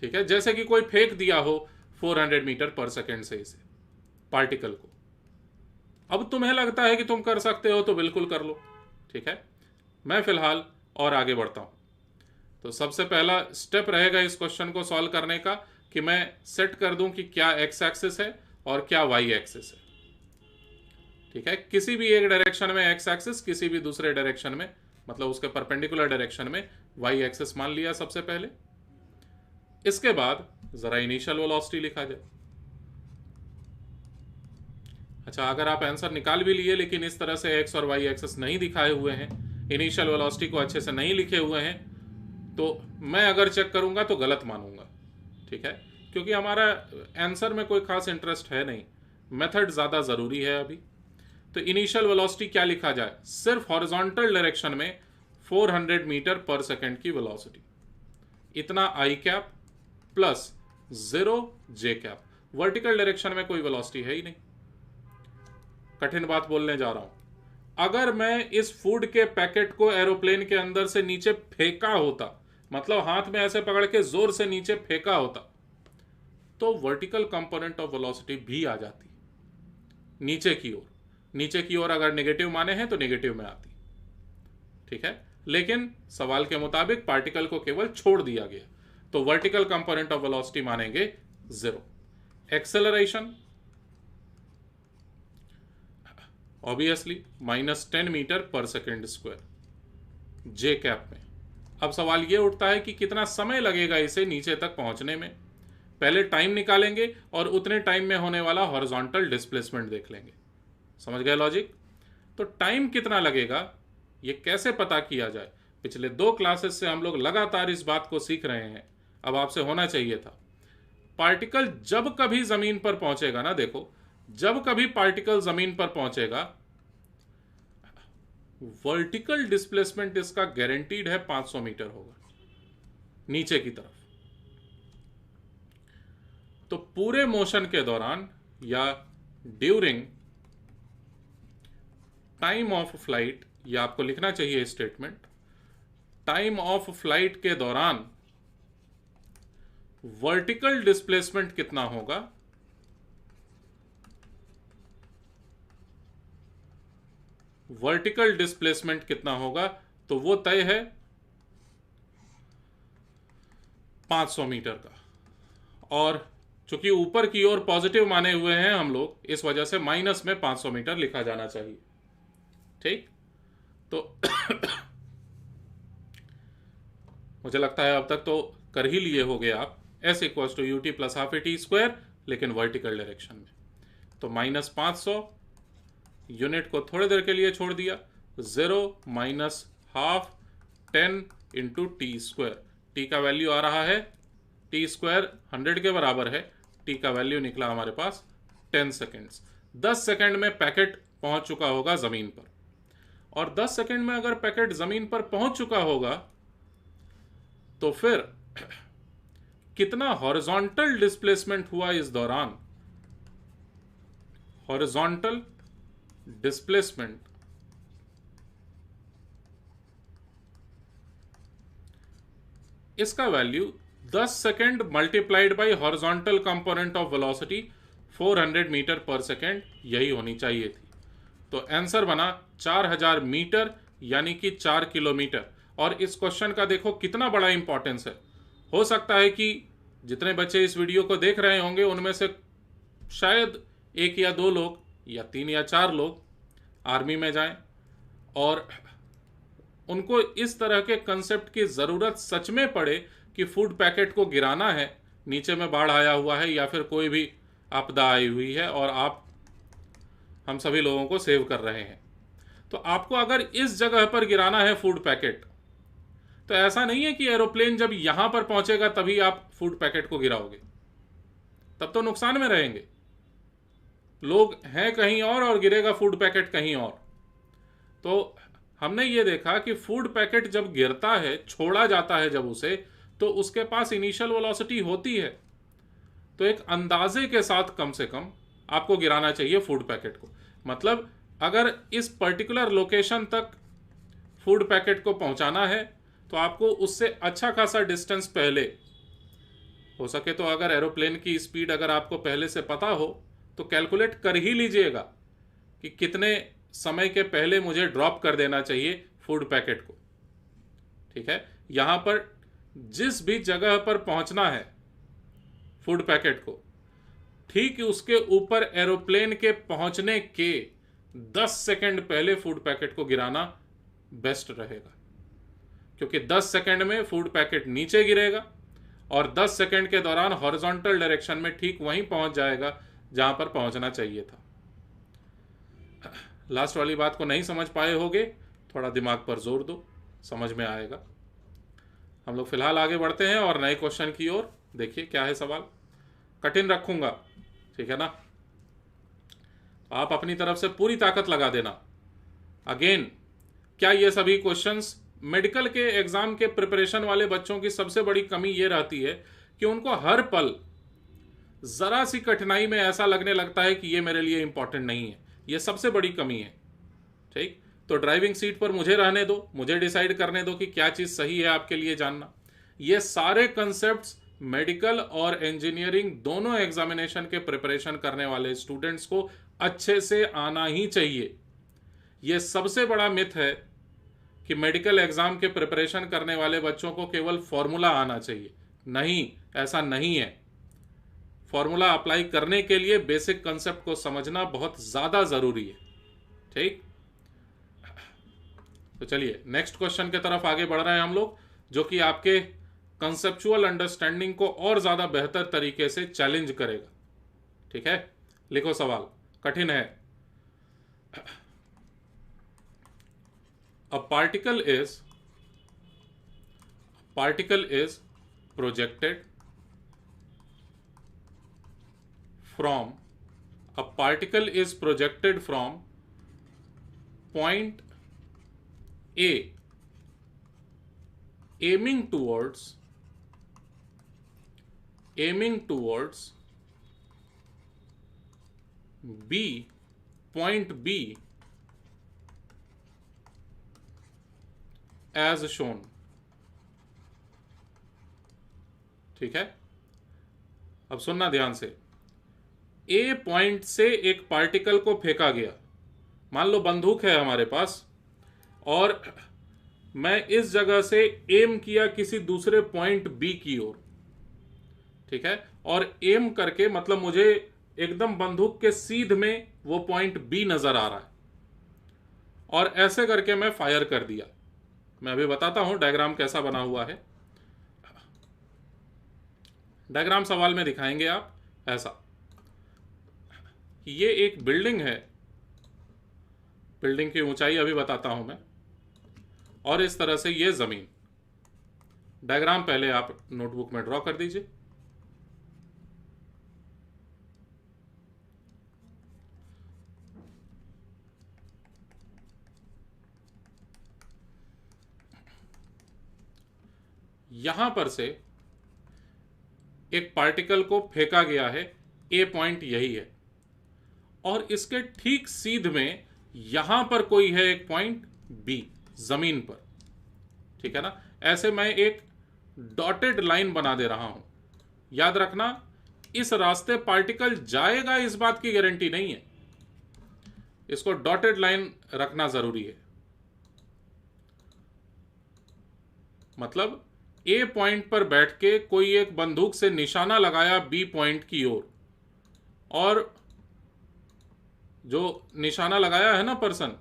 ठीक है, जैसे कि कोई फेंक दिया हो 400 मीटर पर सेकेंड से इसे, पार्टिकल को। अब तुम्हें लगता है कि तुम कर सकते हो तो बिल्कुल कर लो, ठीक है। मैं फिलहाल और आगे बढ़ता हूं। तो सबसे पहला स्टेप रहेगा इस क्वेश्चन को सॉल्व करने का कि मैं सेट कर दूं कि क्या एक्स एक्सिस है और क्या वाई एक्सिस है, ठीक है। किसी भी एक डायरेक्शन में एक्स एक्सिस, किसी भी दूसरे डायरेक्शन में, मतलब उसके परपेंडिकुलर डायरेक्शन में वाई एक्सिस मान लिया सबसे पहले। इसके बाद जरा इनिशियल वेलोसिटी लिखा जाए। अच्छा, अगर आप आंसर निकाल भी लिए लेकिन इस तरह से एक्स और वाई एक्सिस नहीं दिखाए हुए हैं, इनिशियल वेलोसिटी को अच्छे से नहीं लिखे हुए हैं, तो मैं अगर चेक करूंगा तो गलत मानूंगा, ठीक है, क्योंकि हमारा आंसर में कोई खास इंटरेस्ट है नहीं, मेथड ज्यादा जरूरी है अभी। तो इनिशियल वेलोसिटी क्या लिखा जाए, सिर्फ हॉरिजॉन्टल डायरेक्शन में 400 मीटर पर सेकेंड की वेलोसिटी, इतना आई कैप प्लस 0 जे कैप। वर्टिकल डायरेक्शन में कोई वेलोसिटी है ही नहीं। कठिन बात बोलने जा रहा हूं, अगर मैं इस फूड के पैकेट को एरोप्लेन के अंदर से नीचे फेंका होता, मतलब हाथ में ऐसे पकड़ के जोर से नीचे फेंका होता, तो वर्टिकल कंपोनेंट ऑफ वेलोसिटी भी आ जाती नीचे की ओर। नीचे की ओर अगर नेगेटिव माने हैं तो नेगेटिव में आती, ठीक है। लेकिन सवाल के मुताबिक पार्टिकल को केवल छोड़ दिया गया, तो वर्टिकल कंपोनेंट ऑफ वेलोसिटी मानेंगे 0। एक्सेलरेशन ऑब्वियसली -10 मीटर पर सेकेंड स्क्वायर जे कैप में। अब सवाल यह उठता है कि कितना समय लगेगा इसे नीचे तक पहुंचने में। पहले टाइम निकालेंगे और उतने टाइम में होने वाला हॉरिजॉन्टल डिस्प्लेसमेंट देख लेंगे। समझ गए लॉजिक? तो टाइम कितना लगेगा ये कैसे पता किया जाए? पिछले 2 क्लासेस से हम लोग लगातार इस बात को सीख रहे हैं। अब आपसे होना चाहिए था, पार्टिकल जब कभी जमीन पर पहुंचेगा ना, देखो जब कभी पार्टिकल जमीन पर पहुंचेगा, वर्टिकल डिस्प्लेसमेंट इसका गारंटीड है 500 मीटर होगा नीचे की तरफ। तो पूरे मोशन के दौरान या ड्यूरिंग टाइम ऑफ फ्लाइट, या आपको लिखना चाहिए स्टेटमेंट, टाइम ऑफ फ्लाइट के दौरान वर्टिकल डिस्प्लेसमेंट कितना होगा, वर्टिकल डिस्प्लेसमेंट कितना होगा, तो वो तय है 500 मीटर का। और चूंकि ऊपर की ओर पॉजिटिव माने हुए हैं हम लोग, इस वजह से माइनस में 500 मीटर लिखा जाना चाहिए, ठीक। तो मुझे लगता है अब तक तो कर ही लिए होगे आप, S = ut + ½ at², लेकिन वर्टिकल डायरेक्शन में। तो -500 यूनिट को थोड़ी देर के लिए छोड़ दिया, 0 - ½ 10 × t²। t का वैल्यू आ रहा है, t² 100 के बराबर है, t का वैल्यू निकला हमारे पास 10 सेकेंड्स। 10 सेकेंड में पैकेट पहुंच चुका होगा जमीन पर। और 10 सेकेंड में अगर पैकेट जमीन पर पहुंच चुका होगा तो फिर कितना हॉरिजॉन्टल डिस्प्लेसमेंट हुआ इस दौरान? हॉरिजॉन्टल डिस्प्लेसमेंट इसका value 10 second multiplied by horizontal component of velocity 400 metre पर सेकेंड, यही होनी चाहिए थी। तो आंसर बना 4000 मीटर, यानी कि 4 किलोमीटर। और इस क्वेश्चन का देखो कितना बड़ा इंपॉर्टेंस है। हो सकता है कि जितने बच्चे इस वीडियो को देख रहे होंगे उनमें से शायद 1 या 2 लोग या 3 या 4 लोग आर्मी में जाएं, और उनको इस तरह के कंसेप्ट की ज़रूरत सच में पड़े कि फूड पैकेट को गिराना है, नीचे में बाढ़ आया हुआ है या फिर कोई भी आपदा आई हुई है और आप हम सभी लोगों को सेव कर रहे हैं। तो आपको अगर इस जगह पर गिराना है फूड पैकेट, तो ऐसा नहीं है कि एरोप्लेन जब यहां पर पहुंचेगा तभी आप फूड पैकेट को गिराओगे, तब तो नुकसान में रहेंगे। लोग हैं कहीं और गिरेगा फूड पैकेट कहीं और। तो हमने ये देखा कि फूड पैकेट जब गिरता है, छोड़ा जाता है जब उसे, तो उसके पास इनिशियल वेलोसिटी होती है। तो एक अंदाजे के साथ कम से कम आपको गिराना चाहिए फूड पैकेट को। मतलब अगर इस पर्टिकुलर लोकेशन तक फूड पैकेट को पहुंचाना है तो आपको उससे अच्छा खासा डिस्टेंस पहले, हो सके तो अगर एरोप्लेन की स्पीड अगर आपको पहले से पता हो तो कैलकुलेट कर ही लीजिएगा कि कितने समय के पहले मुझे ड्रॉप कर देना चाहिए फूड पैकेट को, ठीक है। यहां पर जिस भी जगह पर पहुंचना है फूड पैकेट को, ठीक उसके ऊपर एरोप्लेन के पहुंचने के 10 सेकंड पहले फूड पैकेट को गिराना बेस्ट रहेगा, क्योंकि 10 सेकंड में फूड पैकेट नीचे गिरेगा और 10 सेकंड के दौरान हॉरिजॉन्टल डायरेक्शन में ठीक वहीं पहुंच जाएगा जहां पर पहुंचना चाहिए था। लास्ट वाली बात को नहीं समझ पाए होगे, थोड़ा दिमाग पर जोर दो, समझ में आएगा। हम लोग फिलहाल आगे बढ़ते हैं और नए क्वेश्चन की ओर। देखिए क्या है सवाल, कठिन रखूंगा, ठीक है ना। आप अपनी तरफ से पूरी ताकत लगा देना। अगेन, क्या ये सभी क्वेश्चंस मेडिकल के एग्जाम के प्रिपरेशन वाले बच्चों की सबसे बड़ी कमी ये रहती है कि उनको हर पल जरा सी कठिनाई में ऐसा लगने लगता है कि ये मेरे लिए इंपॉर्टेंट नहीं है। ये सबसे बड़ी कमी है, ठीक। तो ड्राइविंग सीट पर मुझे रहने दो, मुझे डिसाइड करने दो कि क्या चीज सही है आपके लिए जानना। ये सारे कंसेप्ट्स मेडिकल और इंजीनियरिंग दोनों एग्जामिनेशन के प्रिपरेशन करने वाले स्टूडेंट्स को अच्छे से आना ही चाहिए। यह सबसे बड़ा मिथ है कि मेडिकल एग्जाम के प्रिपरेशन करने वाले बच्चों को केवल फॉर्मूला आना चाहिए। नहीं, ऐसा नहीं है। फॉर्मूला अप्लाई करने के लिए बेसिक कंसेप्ट को समझना बहुत ज्यादा जरूरी है। ठीक, तो चलिए नेक्स्ट क्वेश्चन की तरफ आगे बढ़ रहे हैं हम लोग, जो कि आपके कंसेप्चुअल अंडरस्टैंडिंग को और ज्यादा बेहतर तरीके से चैलेंज करेगा। ठीक है, लिखो सवाल, कठिन है। A particle is projected from point A aiming towards point B as shown। ठीक है, अब सुनना ध्यान से। ए पॉइंट से एक पार्टिकल को फेंका गया। मान लो बंदूक है हमारे पास और मैं इस जगह से एम किया किसी दूसरे पॉइंट बी की ओर। ठीक है, और एम करके मतलब मुझे एकदम बंदूक के सीध में वो पॉइंट बी नजर आ रहा है, और ऐसे करके मैं फायर कर दिया। मैं अभी बताता हूं डायग्राम कैसा बना हुआ है। डायग्राम सवाल में दिखाएंगे आप। ऐसा, ये एक बिल्डिंग है, बिल्डिंग की ऊंचाई अभी बताता हूं मैं, और इस तरह से ये जमीन। डायग्राम पहले आप नोटबुक में ड्रॉ कर दीजिए। यहां पर से एक पार्टिकल को फेंका गया है, ए पॉइंट यही है, और इसके ठीक सीध में यहां पर कोई है एक पॉइंट बी जमीन पर। ठीक है ना, ऐसे मैं एक डॉटेड लाइन बना दे रहा हूं। याद रखना, इस रास्ते पार्टिकल जाएगा इस बात की गारंटी नहीं है, इसको डॉटेड लाइन रखना जरूरी है। मतलब ए पॉइंट पर बैठ के कोई एक बंदूक से निशाना लगाया बी पॉइंट की ओर, और जो निशाना लगाया है ना पर्सन,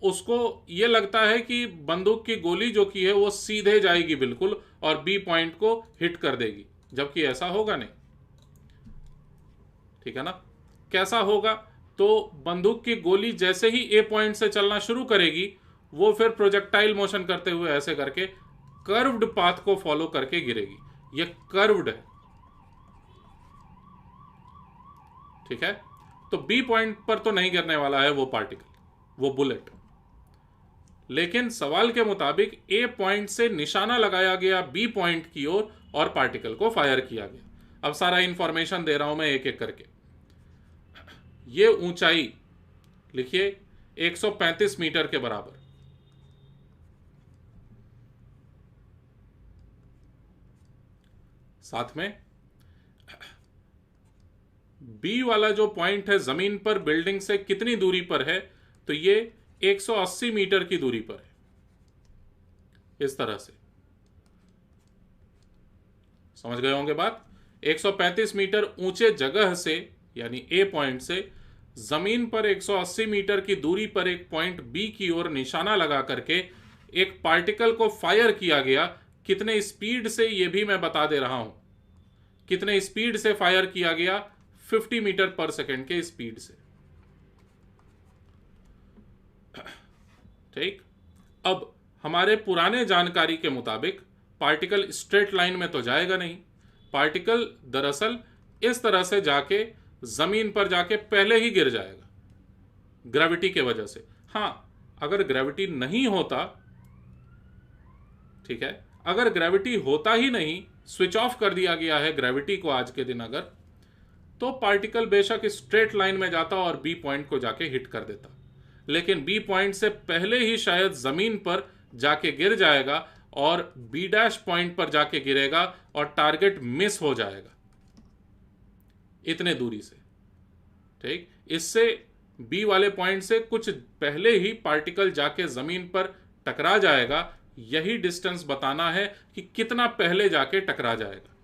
उसको यह लगता है कि बंदूक की गोली जो की है वो सीधे जाएगी बिल्कुल और बी पॉइंट को हिट कर देगी, जबकि ऐसा होगा नहीं। ठीक है ना, कैसा होगा? तो बंदूक की गोली जैसे ही ए पॉइंट से चलना शुरू करेगी, वो फिर प्रोजेक्टाइल मोशन करते हुए ऐसे करके कर्व्ड पाथ को फॉलो करके गिरेगी। ये कर्व्ड है। ठीक है, तो बी पॉइंट पर तो नहीं गिरने वाला है वो पार्टिकल, वो बुलेट। लेकिन सवाल के मुताबिक ए पॉइंट से निशाना लगाया गया बी पॉइंट की ओर और पार्टिकल को फायर किया गया। अब सारा इंफॉर्मेशन दे रहा हूं मैं एक एक करके। ये ऊंचाई लिखिए 135 मीटर के बराबर। साथ में बी वाला जो पॉइंट है जमीन पर बिल्डिंग से कितनी दूरी पर है? तो ये 180 मीटर की दूरी पर है। इस तरह से समझ गए होंगे बात। 135 मीटर ऊंचे जगह से, यानी ए पॉइंट से जमीन पर 180 मीटर की दूरी पर एक पॉइंट बी की ओर निशाना लगा करके एक पार्टिकल को फायर किया गया। कितने स्पीड से ये भी मैं बता दे रहा हूं। कितने स्पीड से फायर किया गया? 50 मीटर पर सेकेंड के स्पीड से। ठीक, अब हमारे पुराने जानकारी के मुताबिक पार्टिकल स्ट्रेट लाइन में तो जाएगा नहीं। पार्टिकल दरअसल इस तरह से जाके जमीन पर जाके पहले ही गिर जाएगा ग्रेविटी के वजह से। हां, अगर ग्रेविटी नहीं होता, ठीक है, अगर ग्रेविटी होता ही नहीं, स्विच ऑफ कर दिया गया है ग्रेविटी को आज के दिन अगर, तो पार्टिकल बेशक स्ट्रेट लाइन में जाता और बी पॉइंट को जाके हिट कर देता। लेकिन बी पॉइंट से पहले ही शायद जमीन पर जाके गिर जाएगा और बी डैश पॉइंट पर जाके गिरेगा और टारगेट मिस हो जाएगा इतने दूरी से। ठीक, इससे बी वाले पॉइंट से कुछ पहले ही पार्टिकल जाके जमीन पर टकरा जाएगा। यही डिस्टेंस बताना है कि कितना पहले जाके टकरा जाएगा।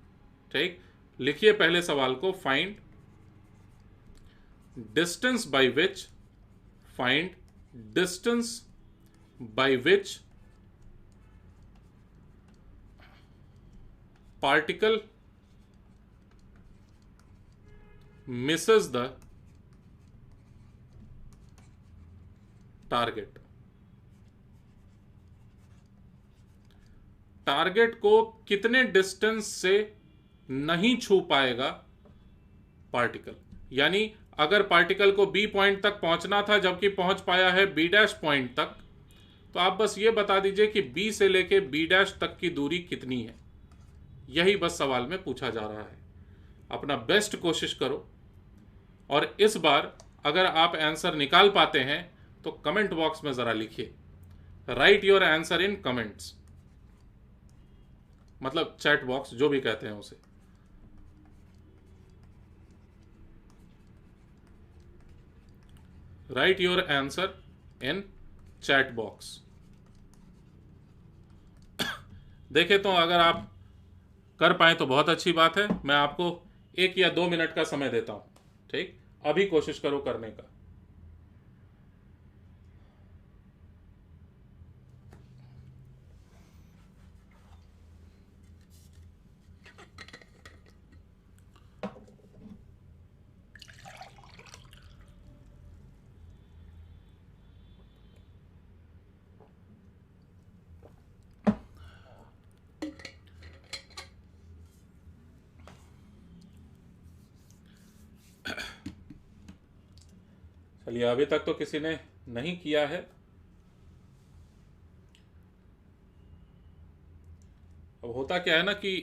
ठीक, लिखिए पहले सवाल को, find distance by which, find distance by which particle misses the target. Target को कितने डिस्टेंस से नहीं छू पाएगा पार्टिकल, यानी अगर पार्टिकल को बी पॉइंट तक पहुंचना था जबकि पहुंच पाया है बी डैश पॉइंट तक, तो आप बस ये बता दीजिए कि बी से लेके बी डैश तक की दूरी कितनी है। यही बस सवाल में पूछा जा रहा है। अपना बेस्ट कोशिश करो, और इस बार अगर आप आंसर निकाल पाते हैं तो कमेंट बॉक्स में जरा लिखिए, right your answer in comments, मतलब चैट बॉक्स जो भी कहते हैं उसे। Right your answer in chat box. देखें तो अगर आप कर पाए तो बहुत अच्छी बात है। मैं आपको 1 या 2 मिनट का समय देता हूं। ठीक, अभी कोशिश करो करने का। चलिए, अभी तक तो किसी ने नहीं किया है। अब होता क्या है ना कि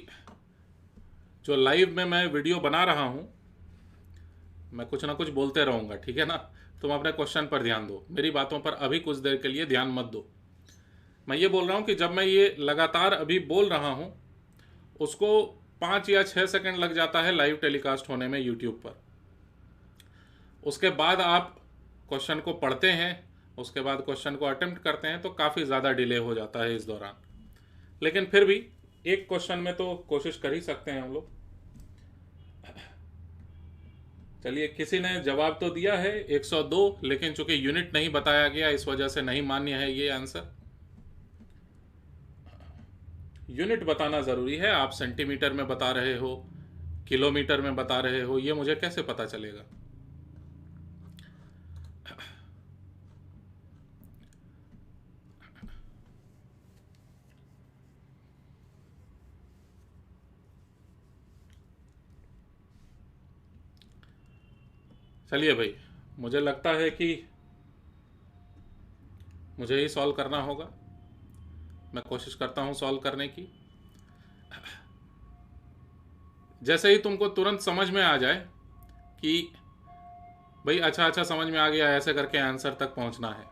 जो लाइव में मैं वीडियो बना रहा हूं, मैं कुछ ना कुछ बोलते रहूंगा, ठीक है ना। तुम अपने क्वेश्चन पर ध्यान दो, मेरी बातों पर अभी कुछ देर के लिए ध्यान मत दो। मैं ये बोल रहा हूं कि जब मैं ये लगातार अभी बोल रहा हूं, उसको 5 या 6 सेकंड लग जाता है लाइव टेलीकास्ट होने में यूट्यूब पर। उसके बाद आप क्वेश्चन को पढ़ते हैं, उसके बाद क्वेश्चन को अटेम्प्ट करते हैं, तो काफ़ी ज़्यादा डिले हो जाता है इस दौरान। लेकिन फिर भी एक क्वेश्चन में तो कोशिश कर ही सकते हैं हम लोग। चलिए, किसी ने जवाब तो दिया है 102, लेकिन चूंकि यूनिट नहीं बताया गया इस वजह से नहीं मान्य है ये आंसर। यूनिट बताना ज़रूरी है। आप सेंटीमीटर में बता रहे हो, किलोमीटर में बता रहे हो, ये मुझे कैसे पता चलेगा। चलिए भाई, मुझे लगता है कि मुझे ही सॉल्व करना होगा। मैं कोशिश करता हूं सॉल्व करने की। जैसे ही तुमको तुरंत समझ में आ जाए कि भाई अच्छा अच्छा समझ में आ गया, ऐसे करके आंसर तक पहुंचना है,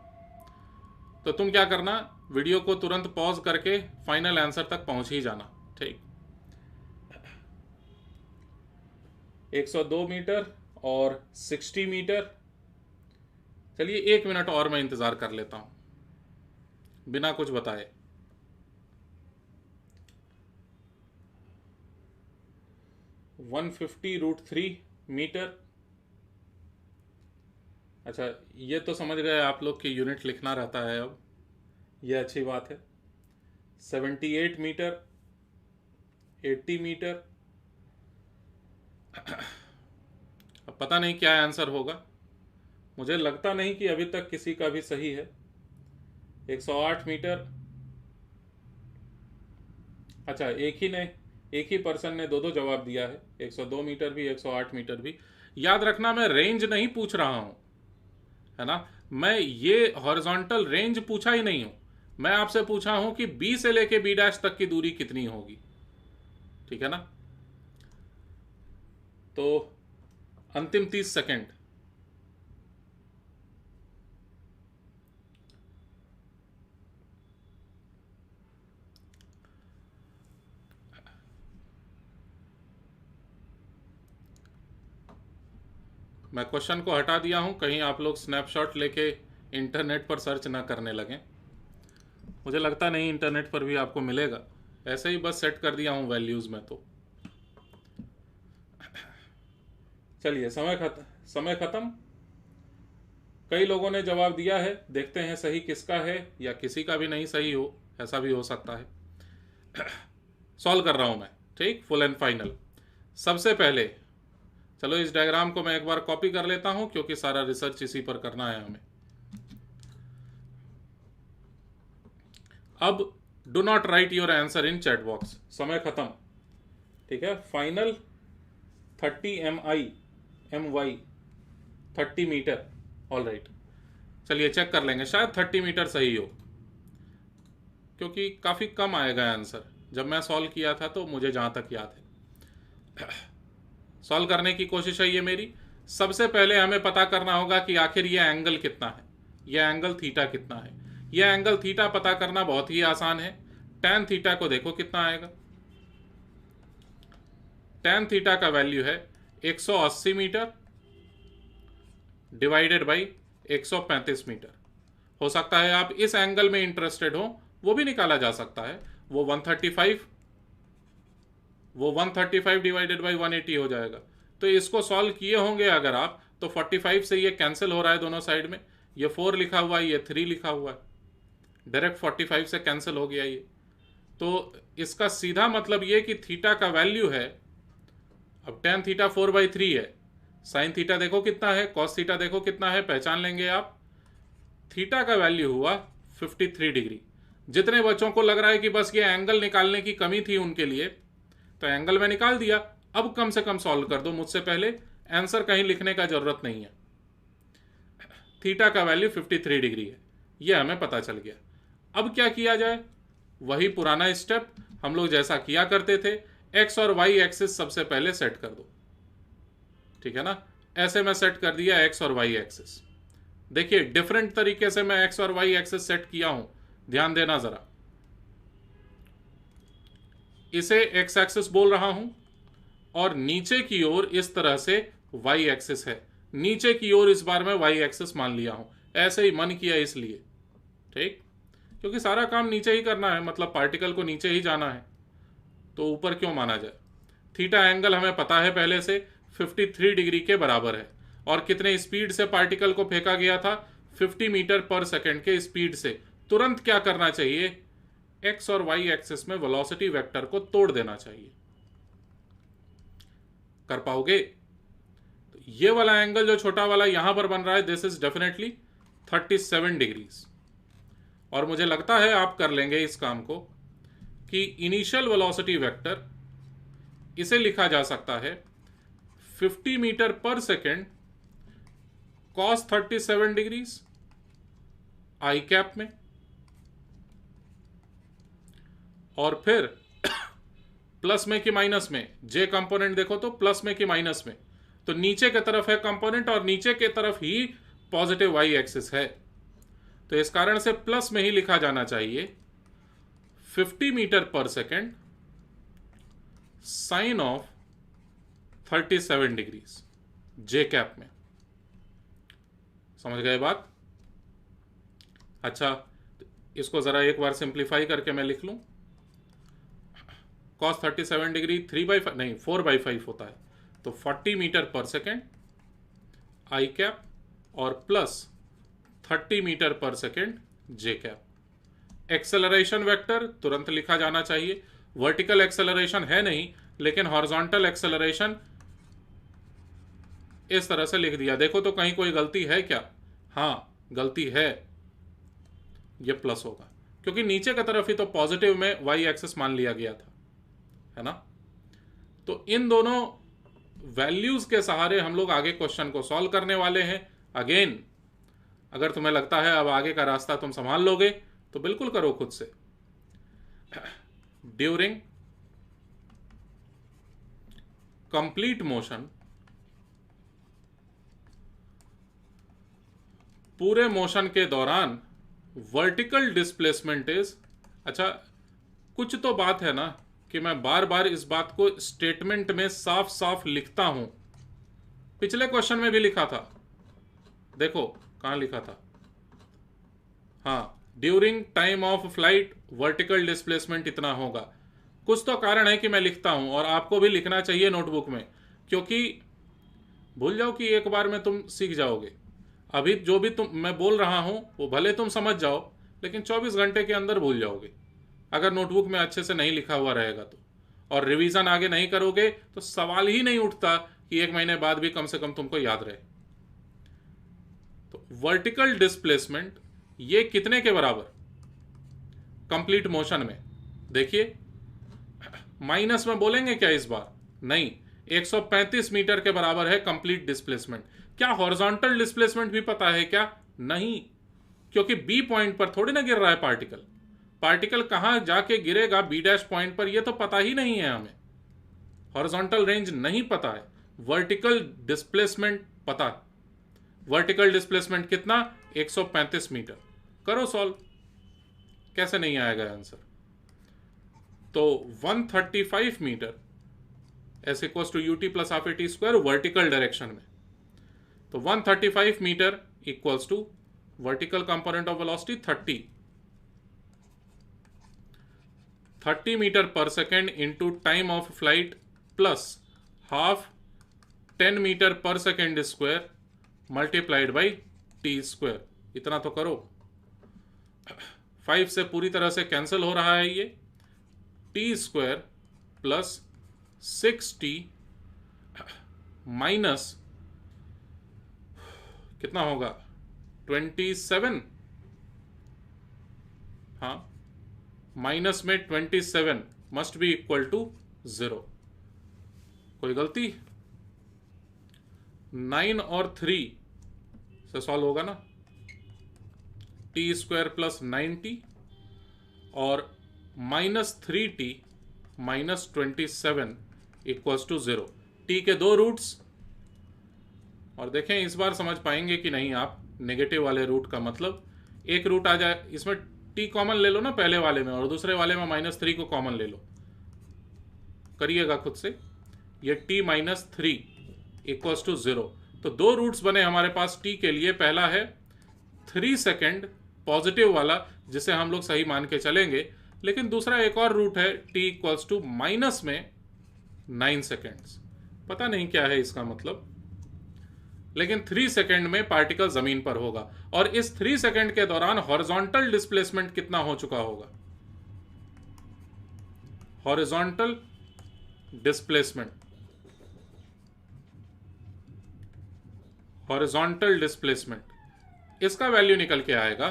तो तुम क्या करना, वीडियो को तुरंत पॉज करके फाइनल आंसर तक पहुंच ही जाना। ठीक, 102 मीटर और 60 मीटर। चलिए 1 मिनट और मैं इंतज़ार कर लेता हूं बिना कुछ बताए। (150√3 मीटर। अच्छा, ये तो समझ गए आप लोग कि यूनिट लिखना रहता है, अब ये अच्छी बात है। 78 मीटर, 80 मीटर। अब पता नहीं क्या आंसर होगा, मुझे लगता नहीं कि अभी तक किसी का भी सही है। 108 मीटर। अच्छा, एक ही पर्सन ने दो दो जवाब दिया है, 102 मीटर भी 108 मीटर भी। याद रखना, मैं रेंज नहीं पूछ रहा हूं, है ना। मैं ये हॉरिजॉन्टल रेंज पूछा ही नहीं हूं। मैं आपसे पूछा हूं कि बी से लेके बी डैश तक की दूरी कितनी होगी, ठीक है ना। तो अंतिम 30 सेकंड। मैं क्वेश्चन को हटा दिया हूँ, कहीं आप लोग स्नैपशॉट लेके इंटरनेट पर सर्च ना करने लगें। मुझे लगता नहीं इंटरनेट पर भी आपको मिलेगा, ऐसे ही बस सेट कर दिया हूँ वैल्यूज़ में। तो चलिए, समय खत्म। कई लोगों ने जवाब दिया है, देखते हैं सही किसका है, या किसी का भी नहीं सही हो, ऐसा भी हो सकता है। सॉल्व कर रहा हूं मैं, ठीक, फुल एंड फाइनल। सबसे पहले चलो इस डायग्राम को मैं एक बार कॉपी कर लेता हूं, क्योंकि सारा रिसर्च इसी पर करना है हमें। अब do not write your answer in chat box, समय खत्म, ठीक है। Final 30 MY 30 metre, all right. चलिए चेक कर लेंगे, शायद 30 मीटर सही हो, क्योंकि काफ़ी कम आएगा आंसर। जब मैं सॉल्व किया था तो मुझे जहाँ तक याद है। सॉल्व करने की कोशिश है ये मेरी। सबसे पहले हमें पता करना होगा कि आखिर ये एंगल कितना है, ये एंगल थीटा कितना है। ये एंगल थीटा पता करना बहुत ही आसान है। tan थीटा को देखो कितना आएगा। tan थीटा का वैल्यू है 180 मीटर डिवाइडेड बाई 135 मीटर। हो सकता है आप इस एंगल में इंटरेस्टेड हो, वो भी निकाला जा सकता है। वो 135 डिवाइडेड बाई 180 हो जाएगा। तो इसको सॉल्व किए होंगे अगर आप, तो 45 से ये कैंसिल हो रहा है दोनों साइड में। ये 4 लिखा हुआ है, ये 3 लिखा हुआ है, डायरेक्ट 45 से कैंसिल हो गया ये। तो इसका सीधा मतलब ये कि थीटा का वैल्यू है, अब tan थीटा 4/3 है, साइन थीटा देखो कितना है, कॉस थीटा देखो कितना है, पहचान लेंगे आप। थीटा का वैल्यू हुआ 53 डिग्री। जितने बच्चों को लग रहा है कि बस ये एंगल निकालने की कमी थी उनके लिए, तो एंगल में निकाल दिया। अब कम से कम सॉल्व कर दो मुझसे पहले, आंसर कहीं लिखने का जरूरत नहीं है। थीटा का वैल्यू 53 डिग्री है, यह हमें पता चल गया। अब क्या किया जाए, वही पुराना स्टेप हम लोग जैसा किया करते थे, एक्स और वाई एक्सिस सबसे पहले सेट कर दो, ठीक है ना। ऐसे मैं सेट कर दिया एक्स और वाई एक्सिस। देखिए डिफरेंट तरीके से मैं एक्स और वाई एक्सिस सेट किया हूं, ध्यान देना जरा। इसे एक्स एक्सिस बोल रहा हूं और नीचे की ओर इस तरह से वाई एक्सिस है। नीचे की ओर इस बार मैं वाई एक्सिस मान लिया हूं, ऐसे ही मन किया इसलिए, ठीक, क्योंकि सारा काम नीचे ही करना है, मतलब पार्टिकल को नीचे ही जाना है, तो ऊपर क्यों माना जाए। थीटा एंगल हमें पता है पहले से 53 डिग्री के बराबर है, और कितने स्पीड से पार्टिकल को फेंका गया था, 50 मीटर पर सेकेंड के स्पीड से। तुरंत क्या करना चाहिए, एक्स और वाई एक्सिस में वेलोसिटी वेक्टर को तोड़ देना चाहिए। कर पाओगे? तो ये वाला एंगल जो छोटा वाला यहां पर बन रहा है, दिस इज डेफिनेटली 37 डिग्रीज। और मुझे लगता है आप कर लेंगे इस काम को, कि इनिशियल वेलोसिटी वेक्टर इसे लिखा जा सकता है 50 मीटर पर second cos 37 degrees I cap में, और फिर प्लस में कि माइनस में, जे कंपोनेंट देखो तो प्लस में कि माइनस में, तो नीचे की तरफ है कंपोनेंट और नीचे की तरफ ही पॉजिटिव वाई एक्सिस है, तो इस कारण से प्लस में ही लिखा जाना चाहिए 50 मीटर पर second sine of 37 degrees j cap में। समझ गए बात? अच्छा, इसको जरा एक बार सिंप्लीफाई करके मैं लिख लूं। cos 37 डिग्री 3/5 नहीं 4/5 होता है, तो 40 मीटर पर सेकेंड आई कैप और प्लस 30 मीटर पर सेकेंड जे कैप। एक्सेलरेशन वेक्टर तुरंत लिखा जाना चाहिए। वर्टिकल एक्सेलरेशन है नहीं, लेकिन हॉरिजॉन्टल एक्सेलरेशन इस तरह से लिख दिया। देखो तो कहीं कोई गलती है क्या? हाँ गलती है, ये प्लस होगा, क्योंकि नीचे की तरफ ही तो पॉजिटिव में वाई एक्सिस मान लिया गया था, है ना। तो इन दोनों वैल्यूज के सहारे हम लोग आगे क्वेश्चन को सॉल्व करने वाले हैं। अगेन, अगर तुम्हें लगता है अब आगे का रास्ता तुम संभाल लोगे तो बिल्कुल करो खुद से। ड्यूरिंग कंप्लीट मोशन, पूरे मोशन के दौरान वर्टिकल डिस्प्लेसमेंट इज, अच्छा कुछ तो बात है ना कि मैं बार बार इस बात को स्टेटमेंट में साफ साफ लिखता हूं, पिछले क्वेश्चन में भी लिखा था, देखो कहाँ लिखा था, हाँ, during time of flight vertical displacement इतना होगा। कुछ तो कारण है कि मैं लिखता हूं, और आपको भी लिखना चाहिए नोटबुक में, क्योंकि भूल जाओ कि एक बार में तुम सीख जाओगे। अभी जो भी तुम मैं बोल रहा हूं वो भले तुम समझ जाओ, लेकिन 24 घंटे के अंदर भूल जाओगे अगर नोटबुक में अच्छे से नहीं लिखा हुआ रहेगा तो। और रिवीजन आगे नहीं करोगे तो सवाल ही नहीं उठता कि 1 महीने बाद भी कम से कम तुमको याद रहे। तो वर्टिकल डिस्प्लेसमेंट ये कितने के बराबर कंप्लीट मोशन में, देखिए माइनस में बोलेंगे क्या इस बार, नहीं, 135 मीटर के बराबर है कंप्लीट डिस्प्लेसमेंट। क्या हॉरिजॉन्टल डिस्प्लेसमेंट भी पता है क्या? नहीं, क्योंकि बी पॉइंट पर थोड़ी ना गिर रहा है पार्टिकल। पार्टिकल कहां जाके गिरेगा बी डैश पॉइंट पर, यह तो पता ही नहीं है हमें। हॉरिजॉन्टल रेंज नहीं पता है, वर्टिकल डिस्प्लेसमेंट पता है। वर्टिकल डिस्प्लेसमेंट कितना? 135 मीटर। करो सॉल्व, कैसे नहीं आएगा आंसर। तो 135 metre s equals to u t plus half a t square vertical direction में। तो 135 metre equals to vertical component of velocity 30 metre पर second into time of flight plus half 10 metre पर second square multiplied by t square. इतना तो करो। 5 से पूरी तरह से कैंसिल हो रहा है ये, T square plus 6t minus कितना होगा 27, हाँ, माइनस में 27 मस्ट बी इक्वल टू 0। कोई गलती? 9 और 3 से सॉल्व होगा ना, टी स्क्वायर प्लस 9t और minus 3t minus 27 equals to 0। T के दो रूट्स, और देखें इस बार समझ पाएंगे कि नहीं आप नेगेटिव वाले रूट का मतलब। एक रूट आ जाए, इसमें टी कॉमन ले लो ना पहले वाले में, और दूसरे वाले में -3 को कॉमन ले लो, करिएगा खुद से। ये t माइनस 3 इक्वल्स टू 0। तो दो रूट्स बने हमारे पास t के लिए। पहला है 3 सेकेंड पॉजिटिव वाला, जिसे हम लोग सही मान के चलेंगे, लेकिन दूसरा एक और रूट है t इक्वल्स टू माइनस में 9 सेकेंड्स। पता नहीं क्या है इसका मतलब, लेकिन 3 सेकेंड में पार्टिकल जमीन पर होगा। और इस 3 सेकेंड के दौरान हॉरिजॉन्टल डिस्प्लेसमेंट कितना हो चुका होगा? हॉरिजॉन्टल डिस्प्लेसमेंट, हॉरिजॉन्टल डिस्प्लेसमेंट इसका वैल्यू निकल के आएगा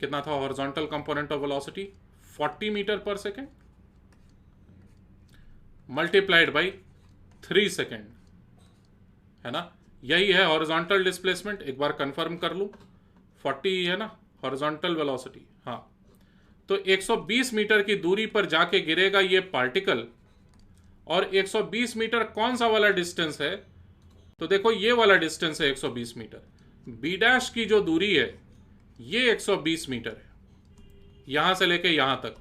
कितना था? Horizontal component of velocity 40 metre पर सेकेंड मल्टीप्लाइड बाई 3 सेकेंड, है ना? यही है हॉरिजॉन्टल डिस्प्लेसमेंट। एक बार कंफर्म कर लूं, 40 ही है ना हॉरिजॉन्टल वेलोसिटी, हाँ। तो 120 मीटर की दूरी पर जाके गिरेगा ये पार्टिकल, और 120 मीटर कौन सा वाला डिस्टेंस है? तो देखो ये वाला डिस्टेंस है 120 मीटर। बी डैश की जो दूरी है ये 120 मीटर है, यहां से लेके यहां तक।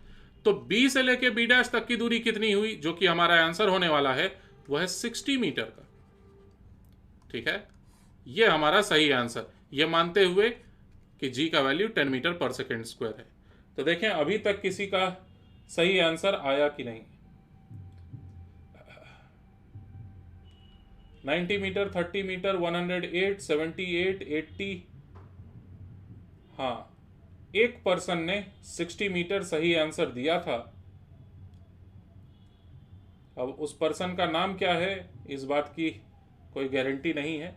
तो बी से लेके बी डैश तक की दूरी कितनी हुई, जो कि हमारा आंसर होने वाला है वह है 60 मीटर का। ठीक है, ये हमारा सही आंसर, ये मानते हुए कि जी का वैल्यू 10 मीटर पर सेकेंड स्क्वायर है। तो देखें अभी तक किसी का सही आंसर आया कि नहीं। 90 मीटर, 30 मीटर, 108, 78, 80, हाँ, एक पर्सन ने 60 मीटर सही आंसर दिया था। अब उस पर्सन का नाम क्या है इस बात की कोई गारंटी नहीं है।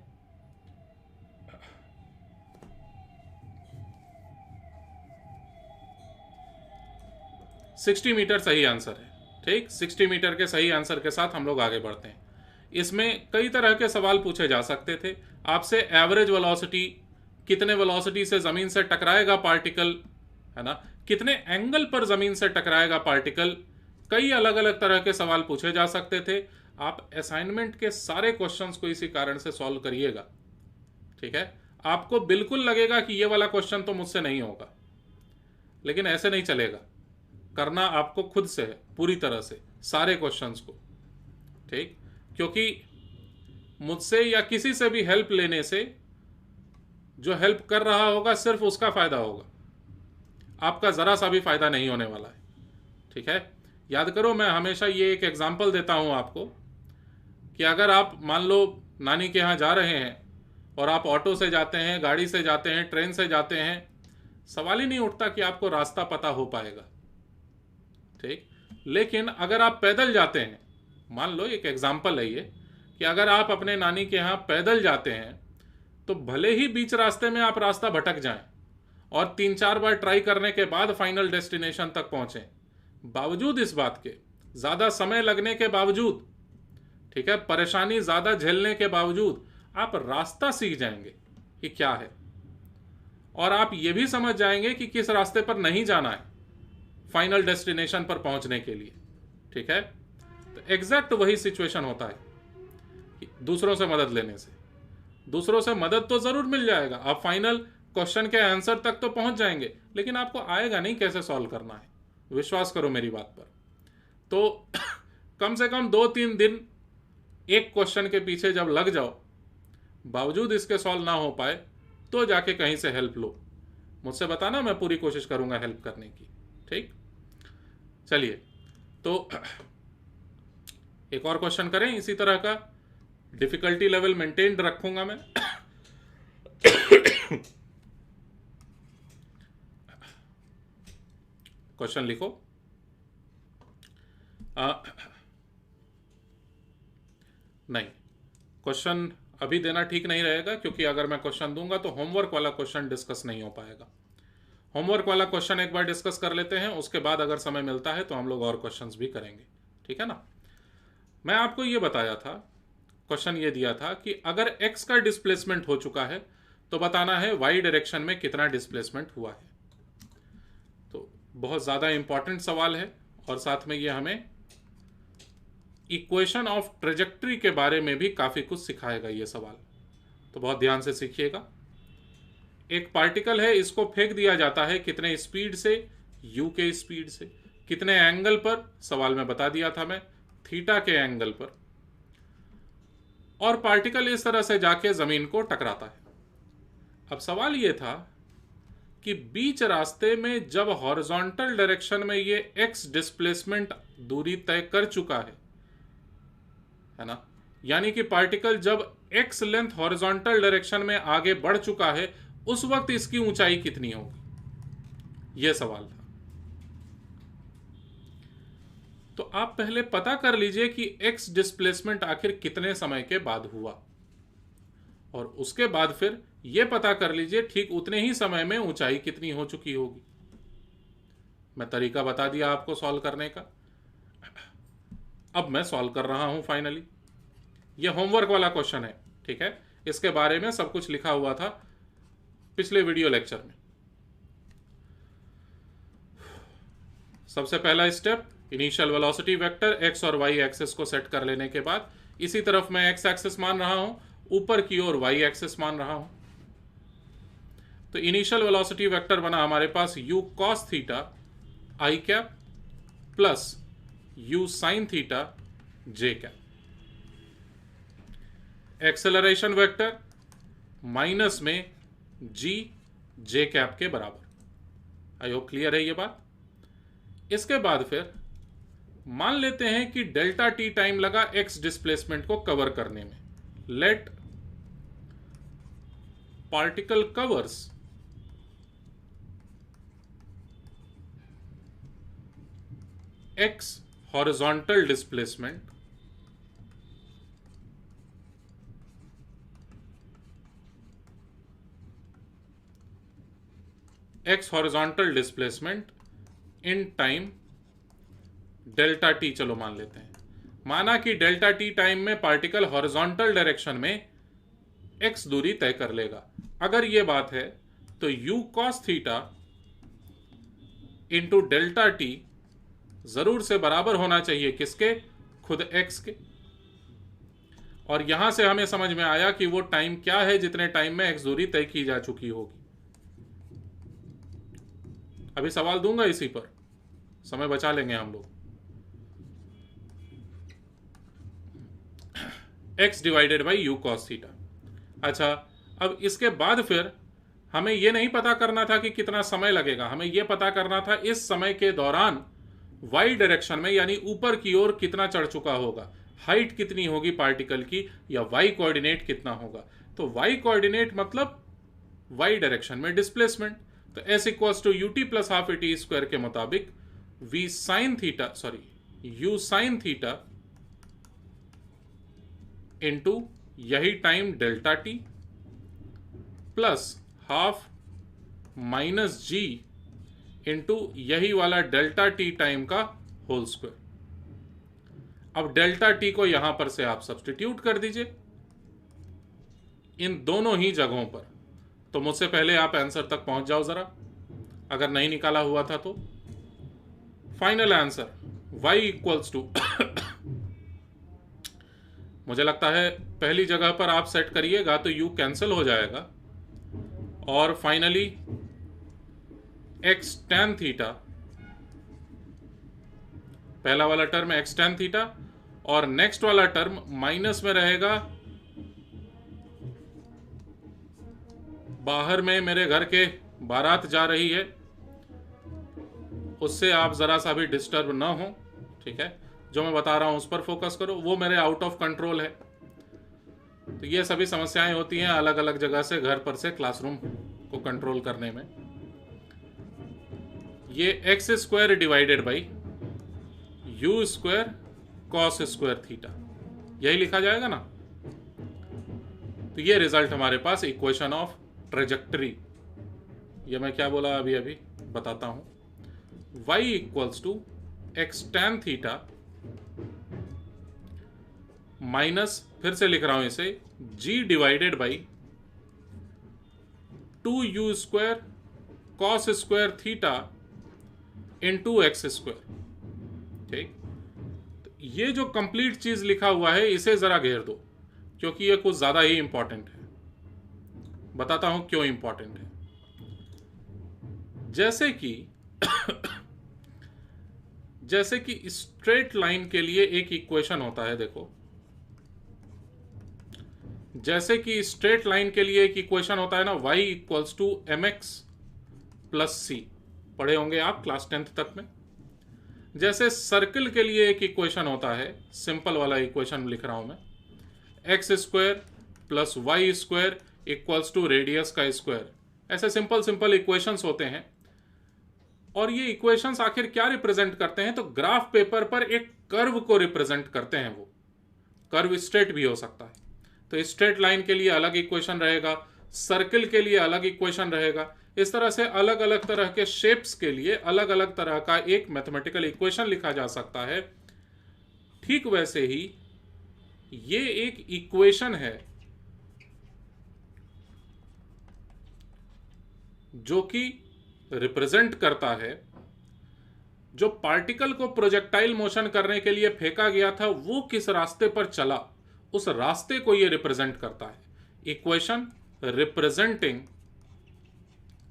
सिक्सटी मीटर सही आंसर है। ठीक, 60 मीटर के सही आंसर के साथ हम लोग आगे बढ़ते हैं। इसमें कई तरह के सवाल पूछे जा सकते थे आपसे। एवरेज वेलोसिटी, कितने वेलोसिटी से जमीन से टकराएगा पार्टिकल, है ना, कितने एंगल पर जमीन से टकराएगा पार्टिकल, कई अलग अलग तरह के सवाल पूछे जा सकते थे। आप असाइनमेंट के सारे क्वेश्चंस को इसी कारण से सॉल्व करिएगा। ठीक है, आपको बिल्कुल लगेगा कि ये वाला क्वेश्चन तो मुझसे नहीं होगा, लेकिन ऐसे नहीं चलेगा। करना आपको खुद से है पूरी तरह से सारे क्वेश्चंस को। ठीक, क्योंकि मुझसे या किसी से भी हेल्प लेने से जो हेल्प कर रहा होगा सिर्फ उसका फायदा होगा, आपका जरा सा भी फायदा नहीं होने वाला है। ठीक है, याद करो, मैं हमेशा ये एक एग्जांपल देता हूं आपको कि अगर आप मान लो नानी के यहाँ जा रहे हैं और आप ऑटो से जाते हैं, गाड़ी से जाते हैं, ट्रेन से जाते हैं, सवाल ही नहीं उठता कि आपको रास्ता पता हो पाएगा। ठीक, लेकिन अगर आप पैदल जाते हैं, मान लो एक एग्जांपल है ये, कि अगर आप अपने नानी के यहाँ पैदल जाते हैं तो भले ही बीच रास्ते में आप रास्ता भटक जाएं और 3-4 बार ट्राई करने के बाद फाइनल डेस्टिनेशन तक पहुंचे, बावजूद इस बात के, ज्यादा समय लगने के बावजूद, ठीक है, परेशानी ज्यादा झेलने के बावजूद, आप रास्ता सीख जाएंगे कि क्या है, और आप ये भी समझ जाएंगे कि किस रास्ते पर नहीं जाना है फाइनल डेस्टिनेशन पर पहुंचने के लिए। ठीक है, तो एग्जैक्ट वही सिचुएशन होता है कि दूसरों से मदद लेने से, दूसरों से मदद तो जरूर मिल जाएगा, आप फाइनल क्वेश्चन के आंसर तक तो पहुंच जाएंगे, लेकिन आपको आएगा नहीं कैसे सॉल्व करना है, विश्वास करो मेरी बात पर। तो कम से कम 2-3 दिन एक क्वेश्चन के पीछे जब लग जाओ, बावजूद इसके सॉल्व ना हो पाए, तो जाके कहीं से हेल्प लो, मुझसे बताना, मैं पूरी कोशिश करूंगा हेल्प करने की। ठीक, चलिए, तो एक और क्वेश्चन करें इसी तरह का, डिफिकल्टी लेवल मेंटेन्ड रखूंगा मैं। क्वेश्चन लिखो। नहीं, क्वेश्चन अभी देना ठीक नहीं रहेगा, क्योंकि अगर मैं क्वेश्चन दूंगा तो होमवर्क वाला क्वेश्चन डिस्कस नहीं हो पाएगा। होमवर्क वाला क्वेश्चन एक बार डिस्कस कर लेते हैं, उसके बाद अगर समय मिलता है तो हम लोग और क्वेश्चंस भी करेंगे। ठीक है ना। मैं आपको ये बताया था, क्वेश्चन ये दिया था कि अगर x का डिस्प्लेसमेंट हो चुका है तो बताना है y डायरेक्शन में कितना डिस्प्लेसमेंट हुआ है। तो बहुत ज़्यादा इंपॉर्टेंट सवाल है, और साथ में ये हमें इक्वेशन ऑफ ट्रेजेक्ट्री के बारे में भी काफ़ी कुछ सिखाएगा ये सवाल, तो बहुत ध्यान से सीखिएगा। एक पार्टिकल है, इसको फेंक दिया जाता है कितने स्पीड से, u के स्पीड से, कितने एंगल पर, सवाल में बता दिया था मैं, थीटा के एंगल पर, और पार्टिकल इस तरह से जाके जमीन को टकराता है। अब सवाल यह था कि बीच रास्ते में जब हॉरिजॉन्टल डायरेक्शन में ये x डिस्प्लेसमेंट दूरी तय कर चुका है ना, यानी कि पार्टिकल जब x लेंथ हॉरिजॉन्टल डायरेक्शन में आगे बढ़ चुका है, उस वक्त इसकी ऊंचाई कितनी होगी, यह सवाल था। तो आप पहले पता कर लीजिए कि x डिस्प्लेसमेंट आखिर कितने समय के बाद हुआ, और उसके बाद फिर यह पता कर लीजिए ठीक उतने ही समय में ऊंचाई कितनी हो चुकी होगी। मैं तरीका बता दिया आपको सॉल्व करने का, अब मैं सॉल्व कर रहा हूं फाइनली। यह होमवर्क वाला क्वेश्चन है, ठीक है, इसके बारे में सब कुछ लिखा हुआ था पिछले वीडियो लेक्चर में। सबसे पहला step, initial velocity vector x और y एक्सिस को सेट कर लेने के बाद, इसी तरफ मैं x एक्सिस मान रहा हूं, ऊपर की ओर y एक्सिस मान रहा हूं। तो इनिशियल वेलोसिटी वेक्टर बना हमारे पास u cos theta i cap plus u sin theta j cap. Acceleration vector minus में g j कैप के बराबर। आई होप क्लियर है ये बात। इसके बाद फिर मान लेते हैं कि डेल्टा टी टाइम लगा x डिस्प्लेसमेंट को कवर करने में। Let particle covers x horizontal displacement in time delta t, चलो मान लेते हैं, माना कि डेल्टा टी टाइम में पार्टिकल हॉरिजॉन्टल डायरेक्शन में x दूरी तय कर लेगा। अगर यह बात है तो u cos theta into delta T जरूर से बराबर होना चाहिए किसके, खुद x के। और यहां से हमें समझ में आया कि वो टाइम क्या है जितने टाइम में x दूरी तय की जा चुकी होगी। अभी सवाल दूंगा इसी पर, समय बचा लेंगे हम लोग। x divided by you cos theta. अच्छा, अब इसके बाद फिर हमें यह नहीं पता करना था कि कितना समय लगेगा, हमें यह पता करना था इस समय के दौरान y डायरेक्शन में यानी ऊपर की ओर कितना चढ़ चुका होगा, हाइट कितनी होगी पार्टिकल की, या y कोऑर्डिनेट कितना होगा। तो y कोऑर्डिनेट मतलब y डायरेक्शन में डिस्प्लेसमेंट। तो s equals to u t plus half a t square के मुताबिक v sine theta u sine theta into यही time delta t plus half minus g into यही वाला डेल्टा टी टाइम का whole square. अब delta t को यहां पर से आप सब्स्टिट्यूट कर दीजिए इन दोनों ही जगहों पर। तो मुझसे पहले आप आंसर तक पहुंच जाओ जरा, अगर नहीं निकाला हुआ था तो। Final answer y equals to मुझे लगता है पहली जगह पर आप सेट करिएगा तो u कैंसिल हो जाएगा और फाइनली x tan थीटा, पहला वाला टर्म x tan थीटा और नेक्स्ट वाला टर्म माइनस में रहेगा। बाहर में मेरे घर के बारात जा रही है, उससे आप जरा सा भी डिस्टर्ब ना हो, ठीक है। जो मैं बता रहा हूं उस पर फोकस करो, वो मेरे आउट ऑफ कंट्रोल है। तो ये सभी समस्याएं होती हैं अलग अलग जगह से, घर पर से क्लासरूम को कंट्रोल करने में। ये x square divided by you square cos square theta, यही लिखा जाएगा ना। तो ये रिजल्ट हमारे पास इक्वेशन ऑफ ट्रेजेक्टरी। ये मैं क्या बोला अभी अभी बताता हूं। y equals to x tan theta minus, फिर से लिख रहा हूं इसे, g divided by 2u square cos square theta into x square. ठीक, तो ये जो कंप्लीट चीज लिखा हुआ है इसे जरा घेर दो, क्योंकि ये कुछ ज्यादा ही इंपॉर्टेंट है। बताता हूं क्यों इंपॉर्टेंट है। जैसे कि स्ट्रेट लाइन के लिए एक इक्वेशन होता है, देखो, जैसे कि स्ट्रेट लाइन के लिए एक इक्वेशन होता है ना, y equals to m x plus c, पढ़े होंगे आप क्लास 10th तक में। जैसे सर्कल के लिए एक इक्वेशन होता है, सिंपल वाला इक्वेशन लिख रहा हूं मैं, x square plus y square equals to radius का स्क्वायर। ऐसे सिंपल सिंपल इक्वेशंस होते हैं। और ये इक्वेशंस आखिर क्या रिप्रेजेंट करते हैं? तो ग्राफ पेपर पर एक कर्व को रिप्रेजेंट करते हैं। वो कर्व स्ट्रेट भी हो सकता है, तो स्ट्रेट लाइन के लिए अलग इक्वेशन रहेगा, सर्कल के लिए अलग इक्वेशन रहेगा। इस तरह से अलग अलग तरह के शेप्स के लिए अलग अलग तरह का एक मैथमेटिकल इक्वेशन लिखा जा सकता है। ठीक वैसे ही ये एक इक्वेशन है जो कि रिप्रेजेंट करता है जो पार्टिकल को प्रोजेक्टाइल मोशन करने के लिए फेंका गया था, वो किस रास्ते पर चला, उस रास्ते को ये रिप्रेजेंट करता है। इक्वेशन रिप्रेजेंटिंग,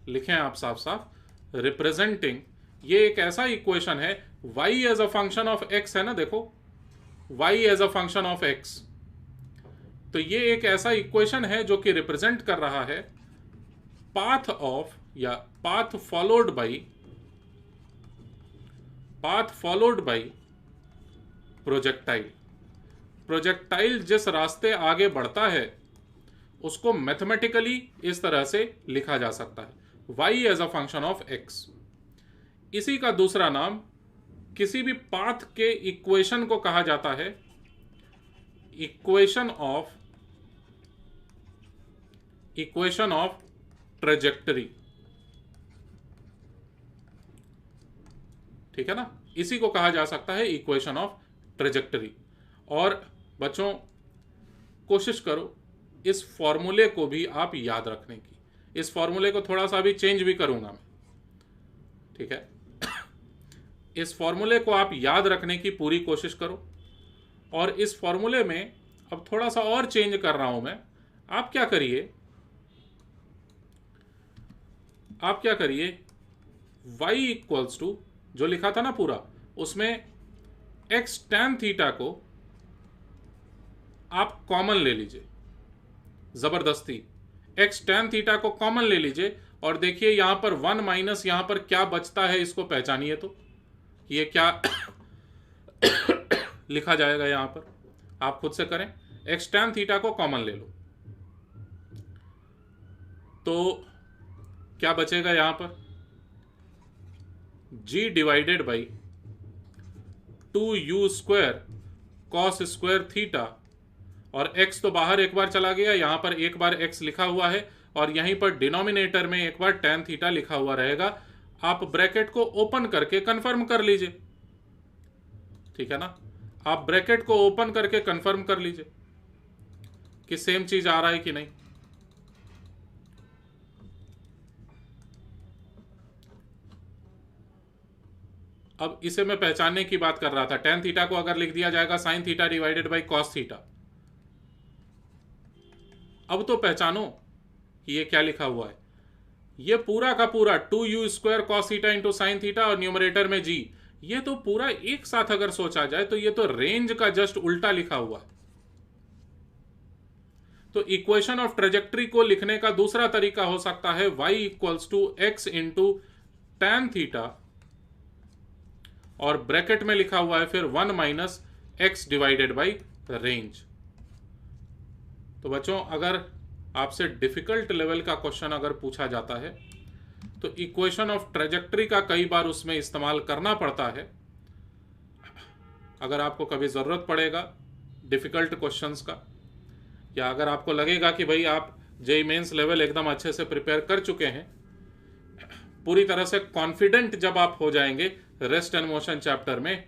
लिखें आप साफ साफ, रिप्रेजेंटिंग, ये एक ऐसा इक्वेशन है, y as a function of x है ना, देखो y as a function of x। तो ये एक ऐसा इक्वेशन है जो कि रिप्रेजेंट कर रहा है पाथ ऑफ या path followed by projectile. Projectile जिस रास्ते आगे बढ़ता है उसको मैथमेटिकली इस तरह से लिखा जा सकता है, y as a function of x। इसी का दूसरा नाम किसी भी पाथ के इक्वेशन को कहा जाता है इक्वेशन ऑफ ट्रेजेक्टरी। ठीक है ना, इसी को कहा जा सकता है इक्वेशन ऑफ ट्रेजेक्टरी। और बच्चों कोशिश करो इस फॉर्मूले को भी आप याद रखने की। इस फॉर्मूले को थोड़ा सा भी चेंज भी करूंगा मैं, ठीक है। इस फॉर्मूले को आप याद रखने की पूरी कोशिश करो। और इस फॉर्मूले में अब थोड़ा सा और चेंज कर रहा हूं मैं। आप क्या करिए, y इक्वल्स टू जो लिखा था ना पूरा, उसमें x tan थीटा को आप कॉमन ले लीजिए जबरदस्ती, x tan थीटा को कॉमन ले लीजिए और देखिए यहां पर 1 माइनस यहां पर क्या बचता है, इसको पहचानिए। तो ये क्या लिखा जाएगा यहां पर, आप खुद से करें। x tan थीटा को कॉमन ले लो तो क्या बचेगा यहां पर, g divided by 2u square cos square theta, और x तो बाहर एक बार चला गया, यहां पर एक बार x लिखा हुआ है और यहीं पर डिनोमिनेटर में एक बार tan थीटा लिखा हुआ रहेगा। आप ब्रैकेट को ओपन करके कंफर्म कर लीजिए, ठीक है ना। आप ब्रैकेट को ओपन करके कंफर्म कर लीजिए कि सेम चीज आ रहा है कि नहीं। अब इसे मैं पहचानने की बात कर रहा था। tan थीटा को अगर लिख दिया जाएगा sin theta divided by cos theta, अब तो पहचानो कि ये क्या लिखा हुआ है। ये पूरा का पूरा 2u square cos theta into sine theta और न्यूमरेटर में g, ये तो पूरा एक साथ अगर सोचा जाए तो ये तो रेंज का जस्ट उल्टा लिखा हुआ है। तो इक्वेशन ऑफ ट्रेजेक्ट्री को लिखने का दूसरा तरीका हो सकता है y equals to x into tan theta, और ब्रैकेट में लिखा हुआ है फिर 1 minus x divided by range. तो बच्चों अगर आपसे डिफिकल्ट लेवल का क्वेश्चन अगर पूछा जाता है तो इक्वेशन ऑफ ट्रेजेक्ट्री का कई बार उसमें इस्तेमाल करना पड़ता है। अगर आपको कभी जरूरत पड़ेगा डिफिकल्ट क्वेश्चंस का, या अगर आपको लगेगा कि भाई आप जेईई मेंस लेवल एकदम अच्छे से प्रिपेयर कर चुके हैं, पूरी तरह से कॉन्फिडेंट जब आप हो जाएंगे रेस्ट एंड मोशन चैप्टर में,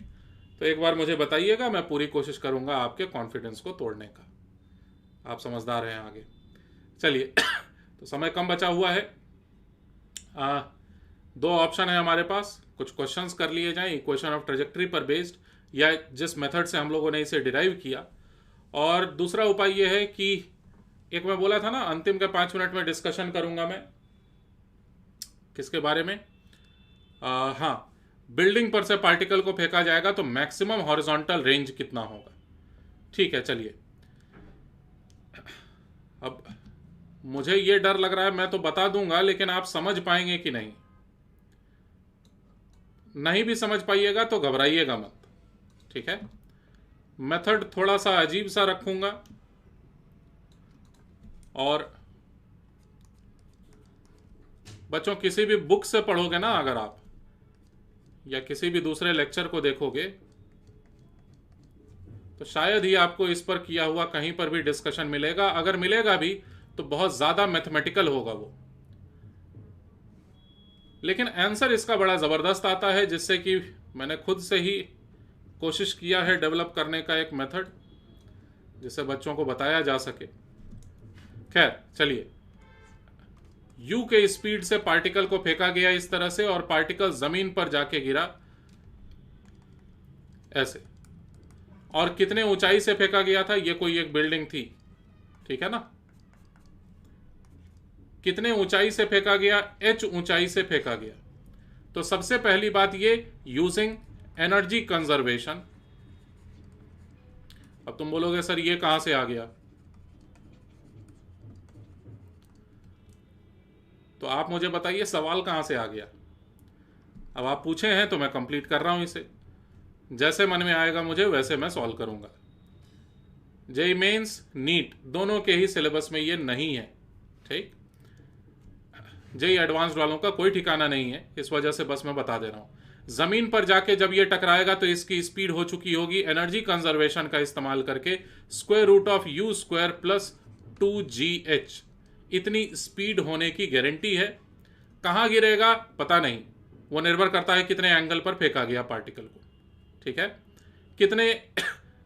तो एक बार मुझे बताइएगा, मैं पूरी कोशिश करूंगा आपके कॉन्फिडेंस को तोड़ने का। आप समझदार हैं आगे। चलिए तो समय कम बचा हुआ है, 2 ऑप्शन है हमारे पास, कुछ क्वेश्चंस कर लिए जाएं इक्वेशन ऑफ ट्रेजेक्ट्री पर बेस्ड, या जिस मेथड से हम लोगों ने इसे डिराइव किया। और दूसरा उपाय यह है कि एक मैं बोला था ना अंतिम के 5 मिनट में डिस्कशन करूंगा मैं किसके बारे में, हाँ, बिल्डिंग पर से पार्टिकल को फेंका जाएगा तो मैक्सिमम हॉरिजॉन्टल रेंज कितना होगा। ठीक है, चलिए। अब मुझे ये डर लग रहा है, मैं तो बता दूंगा लेकिन आप समझ पाएंगे कि नहीं। नहीं भी समझ पाइएगा तो घबराइएगा मत, ठीक है। मेथड थोड़ा सा अजीब सा रखूंगा, और बच्चों किसी भी बुक से पढ़ोगे ना अगर आप, या किसी भी दूसरे लेक्चर को देखोगे, तो शायद ही आपको इस पर किया हुआ कहीं पर भी डिस्कशन मिलेगा। अगर मिलेगा भी तो बहुत ज्यादा मैथमेटिकल होगा वो, लेकिन आंसर इसका बड़ा जबरदस्त आता है, जिससे कि मैंने खुद से ही कोशिश किया है डेवलप करने का एक मेथड, जिससे बच्चों को बताया जा सके। खैर चलिए, u के स्पीड से पार्टिकल को फेंका गया इस तरह से, और पार्टिकल जमीन पर जाके गिरा ऐसे, और कितने ऊंचाई से फेंका गया था, ये कोई एक बिल्डिंग थी, ठीक है ना। कितने ऊंचाई से फेंका गया, h ऊंचाई से फेंका गया। तो सबसे पहली बात ये, यूजिंग एनर्जी कंजर्वेशन। अब तुम बोलोगे सर ये कहां से आ गया, तो आप मुझे बताइए सवाल कहां से आ गया। अब आप पूछे हैं तो मैं कंप्लीट कर रहा हूं इसे, जैसे मन में आएगा मुझे वैसे मैं सॉल्व करूंगा। जेईई मेंस नीट दोनों के ही सिलेबस में ये नहीं है, ठीक। जेईई एडवांस्ड वालों का कोई ठिकाना नहीं है, इस वजह से बस मैं बता दे रहा हूं। जमीन पर जाके जब ये टकराएगा तो इसकी स्पीड हो चुकी होगी एनर्जी कंजर्वेशन का इस्तेमाल करके square root of u square plus 2gh, इतनी स्पीड होने की गारंटी है। कहां गिरेगा पता नहीं, वो निर्भर करता है कितने एंगल पर फेंका गया पार्टिकल को, ठीक है। कितने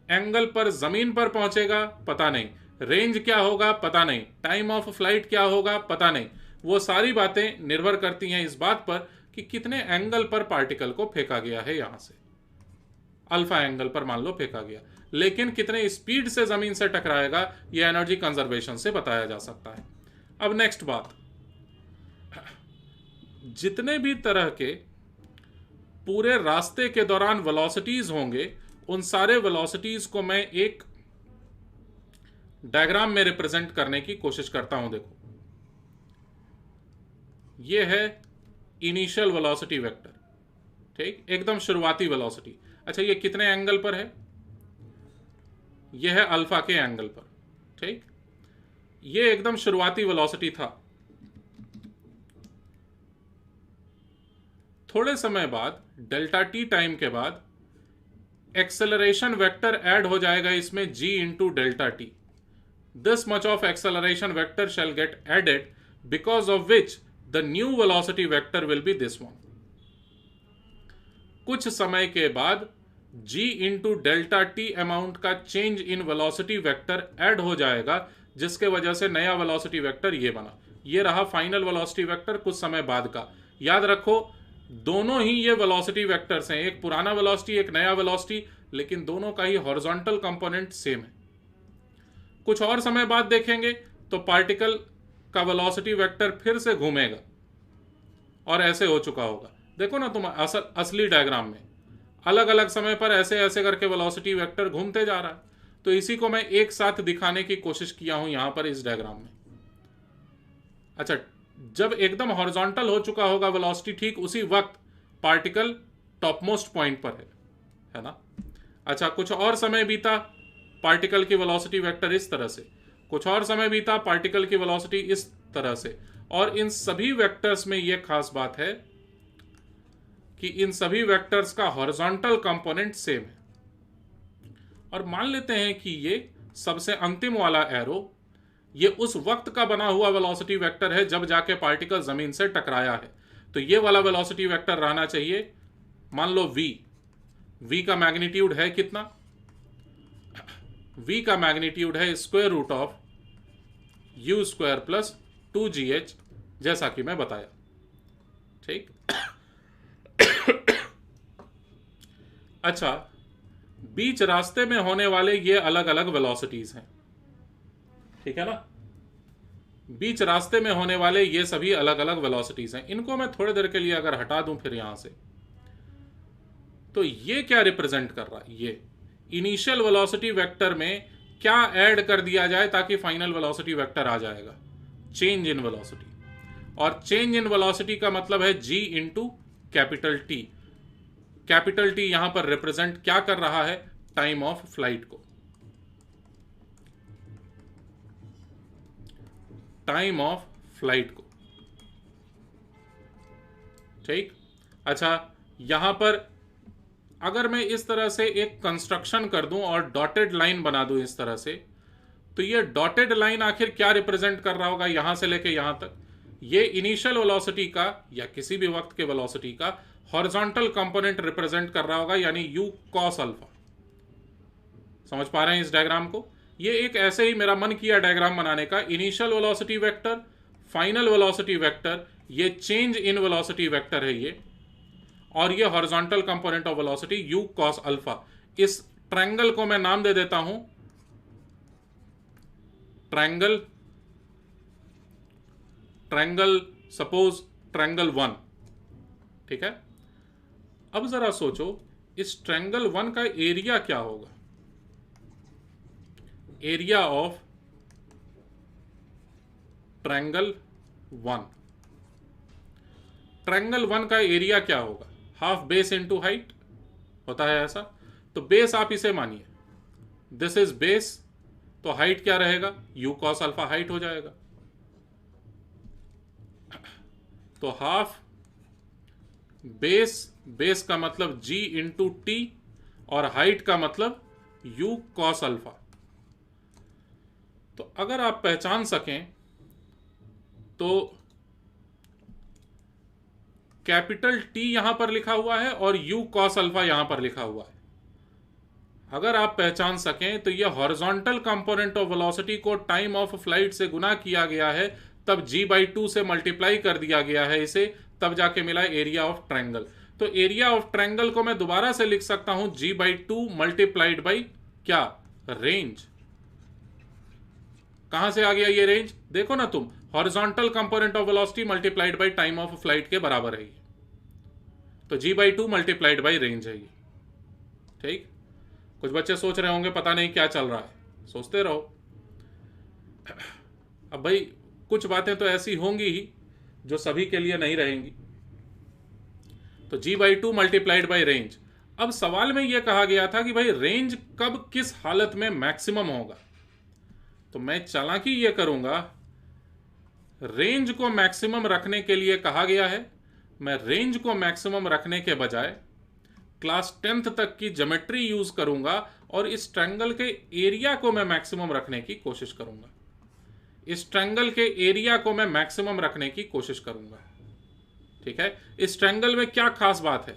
एंगल पर जमीन पर पहुंचेगा पता नहीं, रेंज क्या होगा पता नहीं, टाइम ऑफ फ्लाइट क्या होगा पता नहीं। वो सारी बातें निर्भर करती हैं इस बात पर कि कितने एंगल पर पार्टिकल को फेंका गया है। यहां से अल्फा एंगल पर मान लो फेंका गया, लेकिन कितने स्पीड से जमीन से टकराएगा यह एनर्जी कंजर्वेशन से बताया जा सकता है। अब नेक्स्ट बात, जितने भी तरह के पूरे रास्ते के दौरान वेलोसिटीज होंगे, उन सारे वेलोसिटीज को मैं एक डायग्राम में रिप्रेजेंट करने की कोशिश करता हूं। देखो, ये है इनिशियल वेलोसिटी वेक्टर, ठीक, एकदम शुरुआती वेलोसिटी। अच्छा, ये कितने एंगल पर है? ये है अल्फा के एंगल पर, ठीक। ये एकदम शुरुआती वेलोसिटी था। थोड़े समय बाद, डेल्टा टी टाइम के बाद, एक्सेलरेशन वेक्टर ऐड हो जाएगा इसमें g into delta t. This much of acceleration vector shall get added, because of which the new velocity vector will be this one. कुछ समय के बाद g into delta t amount का change in velocity vector add हो जाएगा, जिसके वजह से नया वेलोसिटी वेक्टर ये बना। ये रहा फाइनल वेलोसिटी वेक्टर कुछ समय बाद का। याद रखो, दोनों ही ये वेलोसिटी वेक्टर्स हैं, एक पुराना वेलोसिटी, एक नया वेलोसिटी, लेकिन दोनों का ही हॉरिजॉन्टल कंपोनेंट सेम है। कुछ और समय बाद देखेंगे तो पार्टिकल का वेलोसिटी वेक्टर फिर से घूमेगा और ऐसे हो चुका होगा। देखो ना तुम असली डायग्राम में अलग अलग समय पर ऐसे ऐसे करके वेलोसिटी वेक्टर घूमते जा रहा है। तो इसी को मैं एक साथ दिखाने की कोशिश किया हूं यहां पर इस डायग्राम में। अच्छा, जब एकदम हॉरिजॉन्टल हो चुका होगा वेलोसिटी, ठीक उसी वक्त पार्टिकल टॉपमोस्ट पॉइंट पर है ना। अच्छा, कुछ और समय बीता, पार्टिकल की वेलोसिटी वेक्टर इस तरह से, कुछ और समय बीता, पार्टिकल की वेलोसिटी इस तरह से। और इन सभी वेक्टर्स में यह खास बात है कि इन सभी वेक्टर्स का हॉरिजॉन्टल कंपोनेंट सेम है। और मान लेते हैं कि ये सबसे अंतिम वाला एरो ये उस वक्त का बना हुआ वेलोसिटी वेक्टर है जब जाके पार्टिकल जमीन से टकराया है। तो ये वाला वेलोसिटी वेक्टर रहना चाहिए, मान लो v। v का मैग्नीट्यूड है कितना? v का मैग्नीट्यूड है square root of u square plus 2gh, जैसा कि मैं बताया, ठीक। अच्छा, बीच रास्ते में होने वाले ये अलग अलग वेलोसिटीज हैं, ठीक है ना। बीच रास्ते में होने वाले ये सभी अलग अलग वेलोसिटीज हैं। इनको मैं थोड़ी देर के लिए अगर हटा दूं फिर यहां से, तो ये क्या रिप्रेजेंट कर रहा है? ये इनिशियल वेलोसिटी वेक्टर में क्या ऐड कर दिया जाए ताकि फाइनल वेलोसिटी वेक्टर आ जाएगा? Change in velocity. और चेंज इन वेलोसिटी का मतलब है g into capital T. Capital T यहां पर रिप्रेजेंट क्या कर रहा है? टाइम ऑफ फ्लाइट को, टाइम ऑफ फ्लाइट को, ठीक। अच्छा, यहां पर अगर मैं इस तरह से एक कंस्ट्रक्शन कर दूं और डॉटेड लाइन बना दूं इस तरह से, तो ये डॉटेड लाइन आखिर क्या रिप्रेजेंट कर रहा होगा? यहां से लेके यहां तक ये इनिशियल वेलोसिटी का या किसी भी वक्त के वेलोसिटी का हॉरिजॉन्टल कंपोनेंट रिप्रेजेंट कर रहा होगा, यानी u cos अल्फा। समझ पा रहे हैं इस डायग्राम को? ये एक ऐसे ही मेरा मन किया डायग्राम बनाने का, initial velocity vector, final velocity vector, ये चेंज इन वेलोसिटी वेक्टर है ये, और ये horizontal component of velocity u cos alpha. इस ट्रायंगल को मैं नाम दे देता हूं ट्रायंगल, सपोज ट्रायंगल 1, ठीक है। अब जरा सोचो, इस ट्रायंगल 1 का एरिया क्या होगा? एरिया ऑफ ट्रायंगल 1, ट्रायंगल 1 का एरिया क्या होगा? हाफ बेस इंटू हाइट होता है ऐसा। तो बेस आप इसे मानिए, दिस इज बेस, तो हाइट क्या रहेगा? u cos अल्फा हाइट हो जाएगा। तो हाफ बेस, बेस का मतलब g इंटू टी, और हाइट का मतलब u cos अल्फा। तो अगर आप पहचान सकें तो कैपिटल T यहां पर लिखा हुआ है और u cos अल्फा यहां पर लिखा हुआ है। अगर आप पहचान सकें तो यह हॉरिजॉन्टल कंपोनेंट ऑफ वेलोसिटी को टाइम ऑफ फ्लाइट से गुना किया गया है, तब g/2 से मल्टीप्लाई कर दिया गया है इसे, तब जाके मिला एरिया ऑफ ट्रायंगल। तो एरिया ऑफ ट्रायंगल को मैं दोबारा से लिख सकता हूं g/2 मल्टीप्लाइड बाई क्या? रेंज। कहां से आ गया ये रेंज? देखो ना तुम, horizontal component of velocity multiplied by time of flight के बराबर है ये, तो g/2 मल्टीप्लाइड बाई रेंज है ये, ठीक। कुछ बच्चे सोच रहे होंगे पता नहीं क्या चल रहा है, सोचते रहो। अब भाई कुछ बातें तो ऐसी होंगी ही जो सभी के लिए नहीं रहेंगी। तो g/2 मल्टीप्लाइड बाई रेंज। अब सवाल में यह कहा गया था कि भाई रेंज कब किस हालत में मैक्सिमम होगा, तो मैं चालाकी ये करूंगा, रेंज को मैक्सिमम रखने के लिए कहा गया है, मैं रेंज को मैक्सिमम रखने के बजाय क्लास 10th तक की ज्योमेट्री यूज करूंगा और इस ट्रायंगल के एरिया को मैं मैक्सिमम रखने की कोशिश करूंगा। इस ट्रायंगल के एरिया को मैं मैक्सिमम रखने की कोशिश करूंगा। ठीक है, इस ट्रायंगल में क्या खास बात है?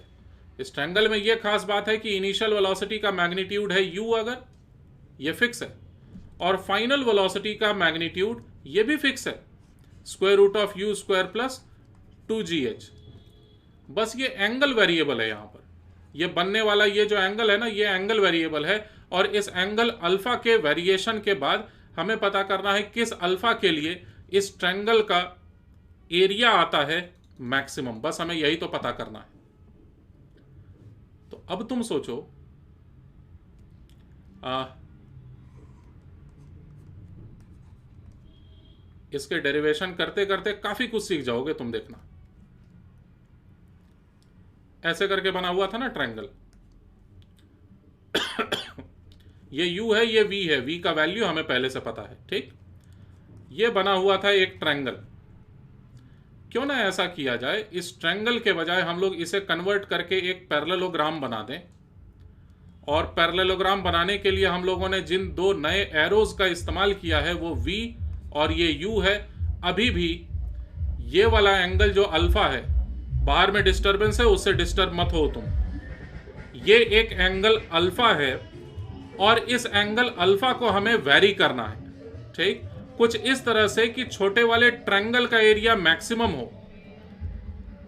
इस ट्रायंगल में यह खास बात है कि इनिशियल वेलोसिटी का मैग्नीट्यूड है u, अगर यह फिक्स है, और फाइनल वेलोसिटी का मैग्नीट्यूड यह भी फिक्स है, square root of u square plus 2gh। बस ये एंगल वेरिएबल है। यहां पर ये बनने वाला ये जो एंगल है ना, ये एंगल वेरिएबल है, और इस एंगल अल्फा के वेरिएशन के बाद हमें पता करना है किस अल्फा के लिए इस ट्रायंगल का एरिया आता है मैक्सिमम। बस हमें यही तो पता करना है। तो अब तुम सोचो, इसके डेरिवेशन करते करते काफी कुछ सीख जाओगे तुम, देखना। ऐसे करके बना हुआ था ना ट्रायंगल, ये u है, ये v है, v का वैल्यू हमें पहले से पता है। ठीक, ये बना हुआ था एक ट्रायंगल। क्यों ना ऐसा किया जाए, इस ट्रायंगल के बजाय हम लोग इसे कन्वर्ट करके एक पैरेललोग्राम बना दें, और पैरेललोग्राम बनाने के लिए हम लोगों ने जिन दो नए एरोज का इस्तेमाल किया है वो v और ये u है। अभी भी ये वाला एंगल जो अल्फा है, बाहर में डिस्टरबेंस है, उससे डिस्टर्ब मत हो तुम। ये एक एंगल अल्फा है और इस एंगल अल्फा को हमें वेरी करना है। ठीक, कुछ इस तरह से कि छोटे वाले ट्रायंगल का एरिया मैक्सिमम हो।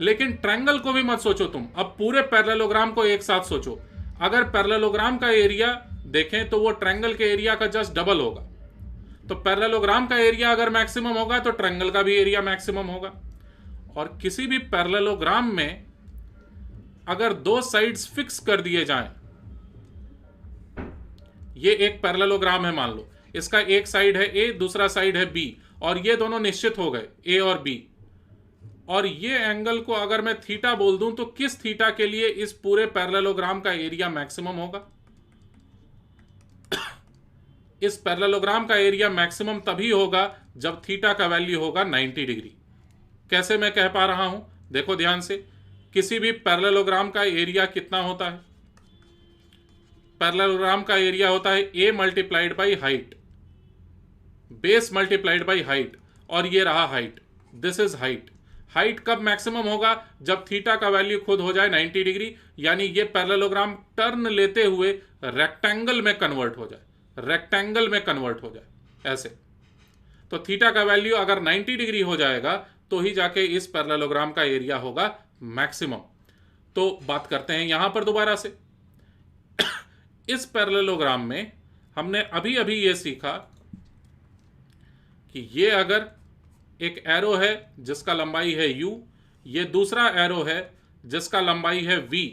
लेकिन ट्रायंगल को भी मत सोचो तुम, अब पूरे पैरेललोग्राम को एक साथ सोचो। अगर पैरेललोग्राम का एरिया देखें तो वो ट्रायंगल के एरिया का जस्ट डबल होगा। तो पैरेललोग्राम का एरिया अगर मैक्सिमम होगा तो ट्रायंगल का भी एरिया मैक्सिमम होगा। और किसी भी पैरेललोग्राम में अगर दो साइड्स फिक्स कर दिए जाएं, ये एक पैरेललोग्राम है मान लो, इसका एक साइड है a, दूसरा साइड है b, और ये दोनों निश्चित हो गए a और b, और ये एंगल को अगर मैं थीटा बोल दूं तो किस थीटा के लिए इस पूरे पैरेललोग्राम का एरिया मैक्सिमम होगा? इस पैरेललोग्राम का एरिया मैक्सिमम तभी होगा जब थीटा का वैल्यू होगा 90 डिग्री। कैसे मैं कह पा रहा हूं, देखो ध्यान से। किसी भी पैरेललोग्राम का एरिया कितना होता है? पैरेललोग्राम का एरिया होता है a multiplied by height, base multiplied by height, और ये रहा height, this is height. Height कब मैक्सिमम होगा? जब थीटा का वैल्यू खुद हो जाए 90 डिग्री, यानी ये पैरेललोग्राम टर्न लेते हुए रेक्टेंगल में कन्वर्ट हो जाए, रेक्टेंगल में कन्वर्ट हो जाए ऐसे। तो थीटा का वैल्यू अगर 90 डिग्री हो जाएगा तो ही जाके इस पैरेललोग्राम का एरिया होगा मैक्सिमम। तो बात करते हैं यहां पर दोबारा से। इस पैरेललोग्राम में हमने अभी अभी ये सीखा कि ये अगर एक एरो है जिसका लंबाई है u, ये दूसरा एरो है जिसका लंबाई है v।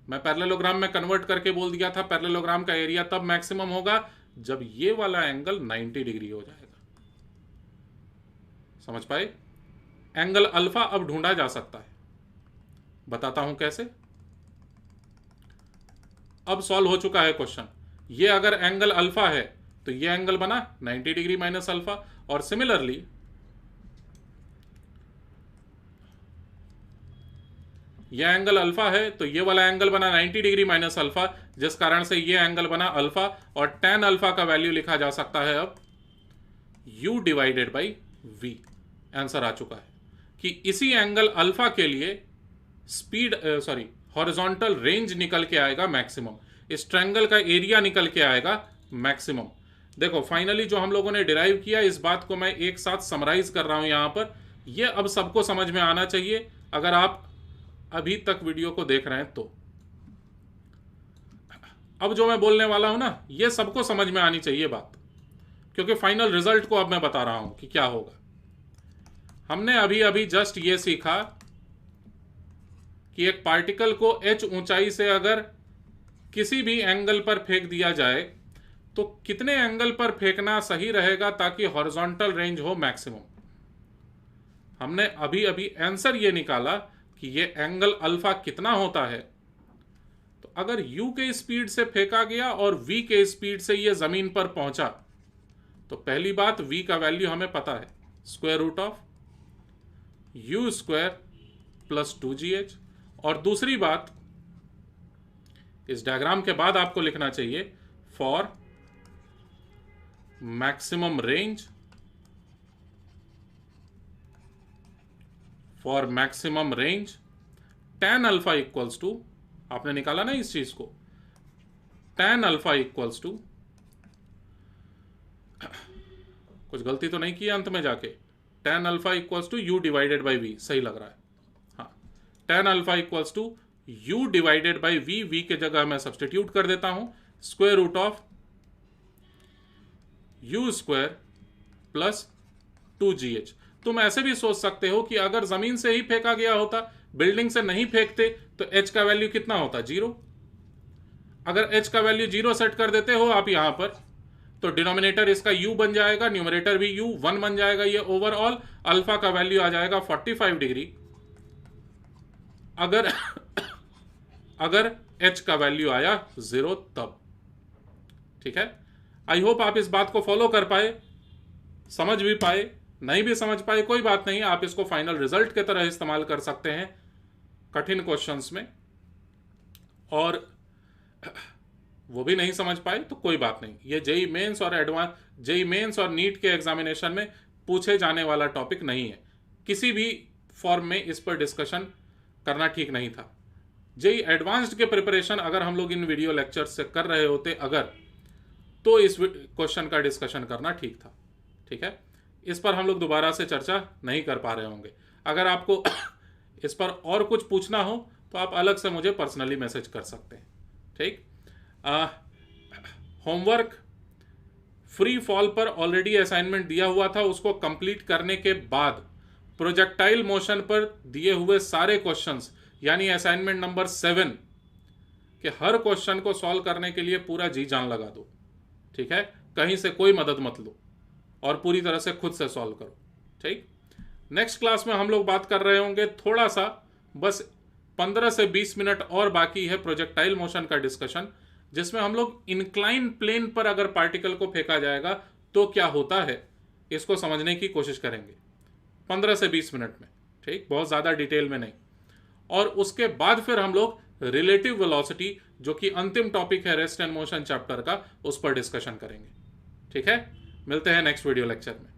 मैं पैरेललोग्राम में कन्वर्ट करके बोल दिया था पैरेललोग्राम का एरिया तब मैक्सिमम होगा जब ये वाला एंगल 90 डिग्री हो जाएगा। समझ पाए? एंगल अल्फा अब ढूंढा जा सकता है, बताता हूं कैसे। अब सॉल्व हो चुका है क्वेश्चन। ये अगर एंगल अल्फा है तो ये एंगल बना 90 डिग्री माइनस अल्फा, और सिमिलरली ये एंगल अल्फा है तो ये वाला एंगल बना 90 डिग्री माइनस अल्फा, जिस कारण से ये एंगल बना अल्फा, और tan अल्फा का वैल्यू लिखा जा सकता है अब u divided by v। Answer आ चुका है कि इसी एंगल अल्फा के लिए स्पीड हॉरिजॉन्टल रेंज निकल के आएगा मैक्सिमम, इस ट्रायंगल का एरिया निकल के आएगा मैक्सिमम। देखो फाइनली जो हम लोगों ने डिराइव किया, इस बात को मैं एक साथ समराइज कर रहा हूं यहां पर। ये अब सबको समझ में आना चाहिए अगर आप अभी तक वीडियो को देख रहे हैं तो। अब जो मैं बोलने वाला हूं ना, ये सबको समझ में आनी चाहिए बात, क्योंकि फाइनल रिजल्ट को अब मैं बता रहा हूं कि क्या होगा। हमने अभी अभी जस्ट ये सीखा कि एक पार्टिकल को h ऊंचाई से अगर किसी भी एंगल पर फेंक दिया जाए तो कितने एंगल पर फेंकना सही रहेगा ताकि हॉरिजॉन्टल रेंज हो मैक्सिमम। हमने अभी अभी आंसर ये निकाला कि ये एंगल अल्फा कितना होता है। तो अगर u के स्पीड से फेंका गया और v के स्पीड से ये जमीन पर पहुंचा, तो पहली बात v का वैल्यू हमें पता है, square root of u square plus 2gh। और दूसरी बात, इस डायग्राम के बाद आपको लिखना चाहिए for maximum range, for maximum range tan alpha equals to, आपने निकाला ना इस चीज को, tan अल्फा इक्वल्स टू, कुछ गलती तो नहीं किया अंत में जाके, tan alpha equals to u divided by v, सही लग रहा है। हाँ, tan alpha equals to u divided by v, v के जगह मैं सब्सटीट्यूट कर देता हूं square root of u square plus 2gh। तुम ऐसे भी सोच सकते हो कि अगर जमीन से ही फेंका गया होता, बिल्डिंग से नहीं फेंकते, तो h का वैल्यू कितना होता, 0। अगर h का वैल्यू 0 सेट कर देते हो आप यहां पर, तो डिनोमिनेटर इसका u बन जाएगा, न्यूमरेटर भी u 1 बन जाएगा। ये ओवरऑल अल्फा का वैल्यू आ जाएगा 45 डिग्री अगर अगर h का वैल्यू आया 0 तब। ठीक है, आई होप आप इस बात को फॉलो कर पाए, समझ भी पाए। नहीं भी समझ पाए कोई बात नहीं, आप इसको फाइनल रिजल्ट के तरह इस्तेमाल कर सकते हैं कठिन क्वेश्चंस में। और वो भी नहीं समझ पाए तो कोई बात नहीं, ये जेई मेंस और जेई मेंस और नीट के एग्जामिनेशन में पूछे जाने वाला टॉपिक नहीं है। किसी भी फॉर्म में इस पर डिस्कशन करना ठीक नहीं था। जेई एडवांस्ड के प्रिपरेशन अगर हम लोग इन वीडियो लेक्चर्स से कर रहे होते अगर, तो इस क्वेश्चन का डिस्कशन करना ठीक था। ठीक है, इस पर हम लोग दोबारा से चर्चा नहीं कर पा रहे होंगे। अगर आपको इस पर और कुछ पूछना हो तो आप अलग से मुझे पर्सनली मैसेज कर सकते हैं। ठीक, होमवर्क फ्री फॉल पर ऑलरेडी असाइनमेंट दिया हुआ था, उसको कंप्लीट करने के बाद प्रोजेक्टाइल मोशन पर दिए हुए सारे क्वेश्चंस, यानी असाइनमेंट नंबर 7 के हर क्वेश्चन को सॉल्व करने के लिए पूरा जी जान लगा दो। ठीक है, कहीं से कोई मदद मत लो और पूरी तरह से खुद से सॉल्व करो। ठीक, नेक्स्ट क्लास में हम लोग बात कर रहे होंगे थोड़ा सा, बस 15 से 20 मिनट और बाकी है प्रोजेक्टाइल मोशन का डिस्कशन, जिसमें हम लोग इंक्लाइन प्लेन पर अगर पार्टिकल को फेंका जाएगा तो क्या होता है, इसको समझने की कोशिश करेंगे 15 से 20 मिनट में। ठीक, बहुत ज़्यादा डिटेल में नहीं। और उसके बाद फिर हम लोग रिलेटिव वेलोसिटी, जो कि अंतिम टॉपिक है रेस्ट एंड मोशन चैप्टर का, उस पर डिस्कशन करेंगे। ठीक है, मिलते हैं नेक्स्ट वीडियो लेक्चर में।